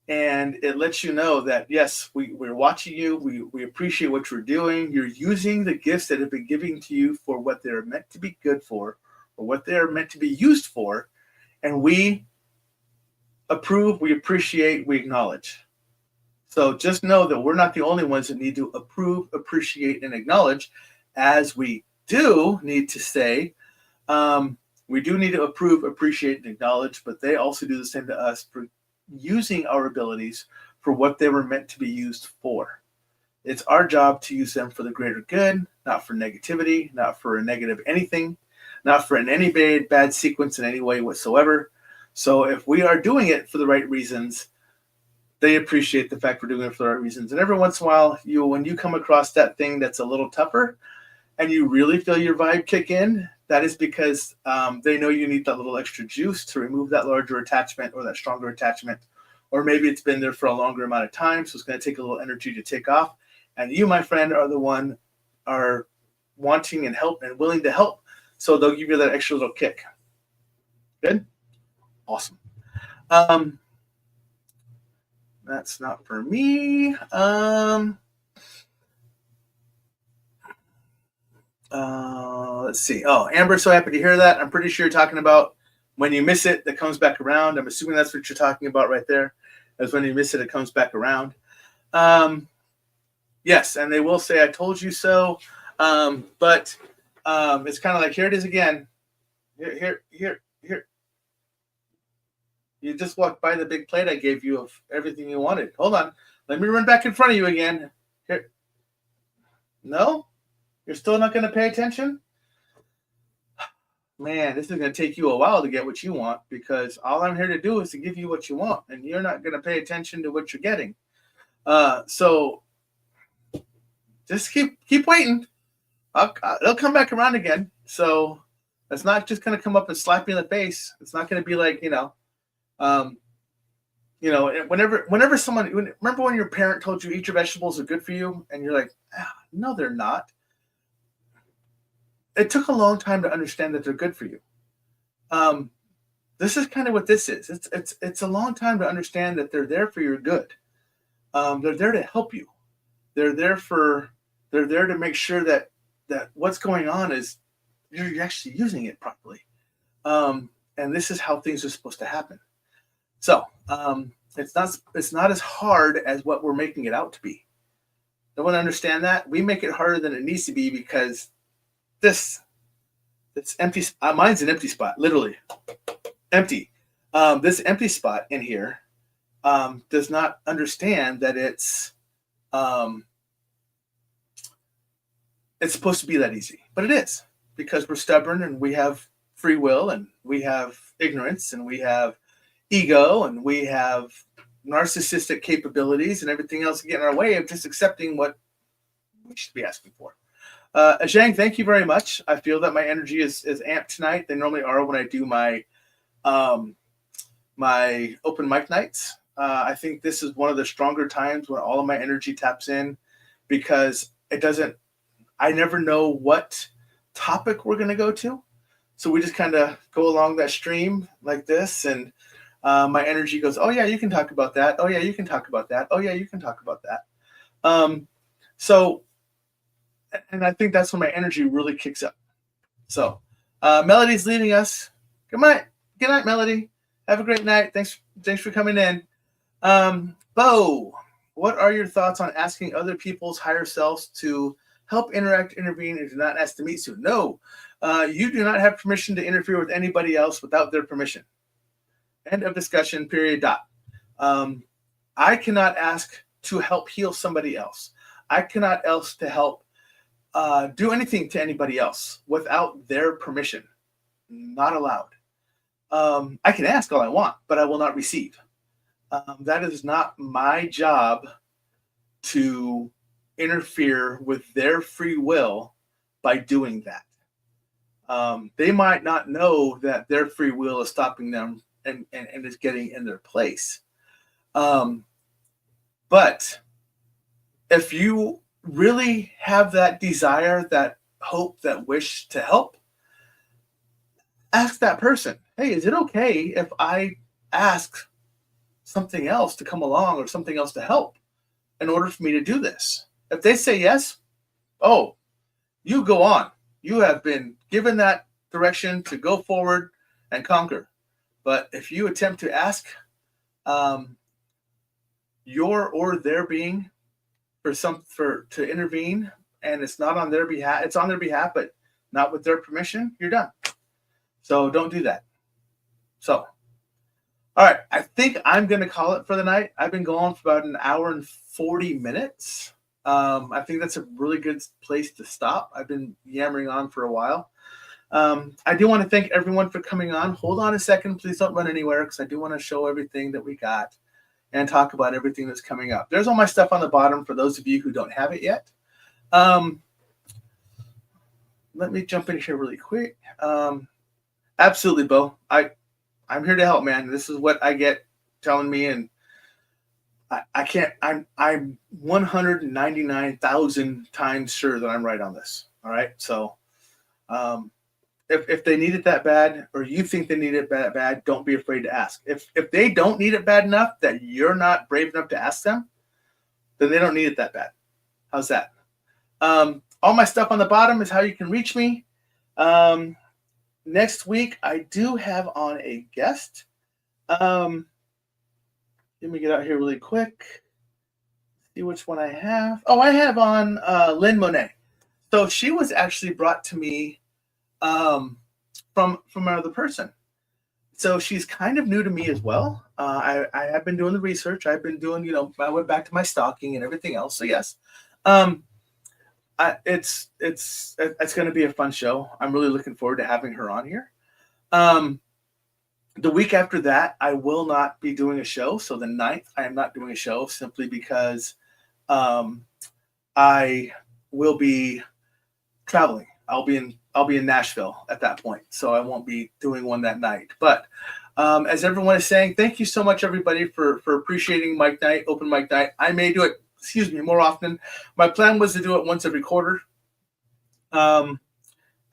and it lets you know that yes, we're watching you. We appreciate what you're doing. You're using the gifts that have been given to you for what they're meant to be good for, or what they're meant to be used for, and we approve, we appreciate, we acknowledge. So just know that we're not the only ones that need to approve, appreciate, and acknowledge, as we do need to say, we do need to approve, appreciate, and acknowledge, but they also do the same to us for using our abilities for what they were meant to be used for. It's our job to use them for the greater good, not for negativity, not for a negative anything, not for any bad sequence in any way whatsoever. So if we are doing it for the right reasons, they appreciate the fact we're doing it for the right reasons. And every once in a while, when you come across that thing that's a little tougher and you really feel your vibe kick in, that is because they know you need that little extra juice to remove that larger attachment or that stronger attachment. Or maybe it's been there for a longer amount of time, so it's going to take a little energy to take off. And you, my friend, are the one are wanting and help and willing to help. So they'll give you that extra little kick. Good? Awesome. That's not for me. Let's see. Oh, Amber, so happy to hear that. I'm pretty sure you're talking about when you miss it, that comes back around. I'm assuming that's what you're talking about right there. As when you miss it, it comes back around. Yes, and they will say, I told you so. But it's kind of like, here it is again. Here. You just walked by the big plate I gave you of everything you wanted. Hold on. Let me run back in front of you again. Here. No? You're still not going to pay attention? Man, this is going to take you a while to get what you want, because all I'm here to do is to give you what you want, and you're not going to pay attention to what you're getting. So just keep waiting. They'll come back around again. So it's not just going to come up and slap you in the face. It's not going to be like, whenever someone, remember when your parent told you eat your vegetables are good for you, and you're like, no, they're not. It took a long time to understand that they're good for you. This is kind of what this is. It's a long time to understand that they're there for your good. They're there to help you. They're there to make sure that what's going on is you're actually using it properly. And this is how things are supposed to happen. So it's not as hard as what we're making it out to be. Don't want to understand that. We make it harder than it needs to be, because it's empty. Mine's an empty spot, literally empty. This empty spot in here does not understand that it's supposed to be that easy, but it is, because we're stubborn and we have free will and we have ignorance and we have ego and we have narcissistic capabilities and everything else get in our way of just accepting what we should be asking for. Zhang, thank you very much. I feel that my energy is amped tonight. They normally are when I do my my open mic nights. I think this is one of the stronger times when all of my energy taps in, because I never know what topic we're going to go to. So we just kind of go along that stream like this, and my energy goes, oh yeah, you can talk about that. Oh yeah, you can talk about that. Oh yeah, you can talk about that. And I think that's when my energy really kicks up. So Melody's leaving us. Good night, Melody. Have a great night. Thanks for coming in. Bo, what are your thoughts on asking other people's higher selves to help, interact, intervene, and do not ask to meet soon? No, you do not have permission to interfere with anybody else without their permission. End of discussion, period, . I cannot ask to help heal somebody else. I cannot ask to help do anything to anybody else without their permission. Not allowed. I can ask all I want, but I will not receive. That is not my job to interfere with their free will by doing that. They might not know that their free will is stopping them and is getting in their place. But if you really have that desire, that hope, that wish to help, ask that person, hey, is it okay if I ask something else to come along or something else to help in order for me to do this? If they say yes, oh, you go on. You have been given that direction to go forward and conquer. But if you attempt to ask your or their being to intervene, and it's not on their behalf, it's on their behalf, but not with their permission, you're done. So don't do that. So, all right, I think I'm going to call it for the night. I've been going for about an hour and 40 minutes. I think that's a really good place to stop. I've been yammering on for a while. I do want to thank everyone for coming on. Hold on a second. Please don't run anywhere, because I do want to show everything that we got and talk about everything that's coming up. There's all my stuff on the bottom for those of you who don't have it yet. Let me jump in here really quick. Absolutely, Bo. I'm here to help, man. This is what I get telling me, and I can't. I'm 199,000 times sure that I'm right on this. All right, so if they need it that bad, or you think they need it that bad, don't be afraid to ask. If they don't need it bad enough that you're not brave enough to ask them, then they don't need it that bad. How's that? all my stuff on the bottom is how you can reach me. Next week, I do have on a guest. Let me get out here really quick. See which one I have. Oh, I have on Lynn Monet. So she was actually brought to me from another person. So she's kind of new to me as well. I have been doing the research. I've been doing, I went back to my stalking and everything else. So yes, it's going to be a fun show. I'm really looking forward to having her on here. The week after that, I will not be doing a show. So the 9th, I am not doing a show simply because I will be traveling. I'll be in Nashville at that point, so I won't be doing one that night. But as everyone is saying, thank you so much, everybody, for appreciating Mike Night, Open Mic Night. I may do it, more often. My plan was to do it once every quarter.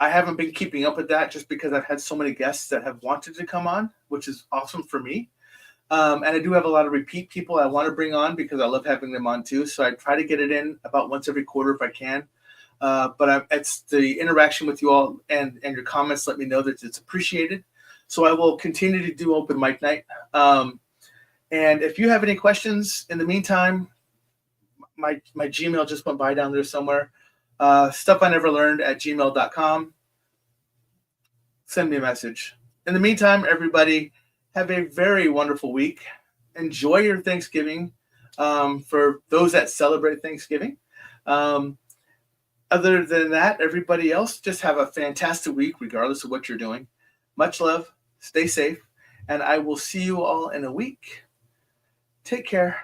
I haven't been keeping up with that just because I've had so many guests that have wanted to come on, which is awesome for me. And I do have a lot of repeat people I want to bring on because I love having them on too. So I try to get it in about once every quarter if I can. But it's the interaction with you all and your comments let me know that it's appreciated. So I will continue to do Open Mic Night. And if you have any questions in the meantime, my Gmail just went by down there somewhere. StuffINeverLearned@gmail.com. Send me a message. In the meantime, everybody, have a very wonderful week. Enjoy your Thanksgiving for those that celebrate Thanksgiving. Other than that, everybody else, just have a fantastic week, regardless of what you're doing. Much love. Stay safe. And I will see you all in a week. Take care.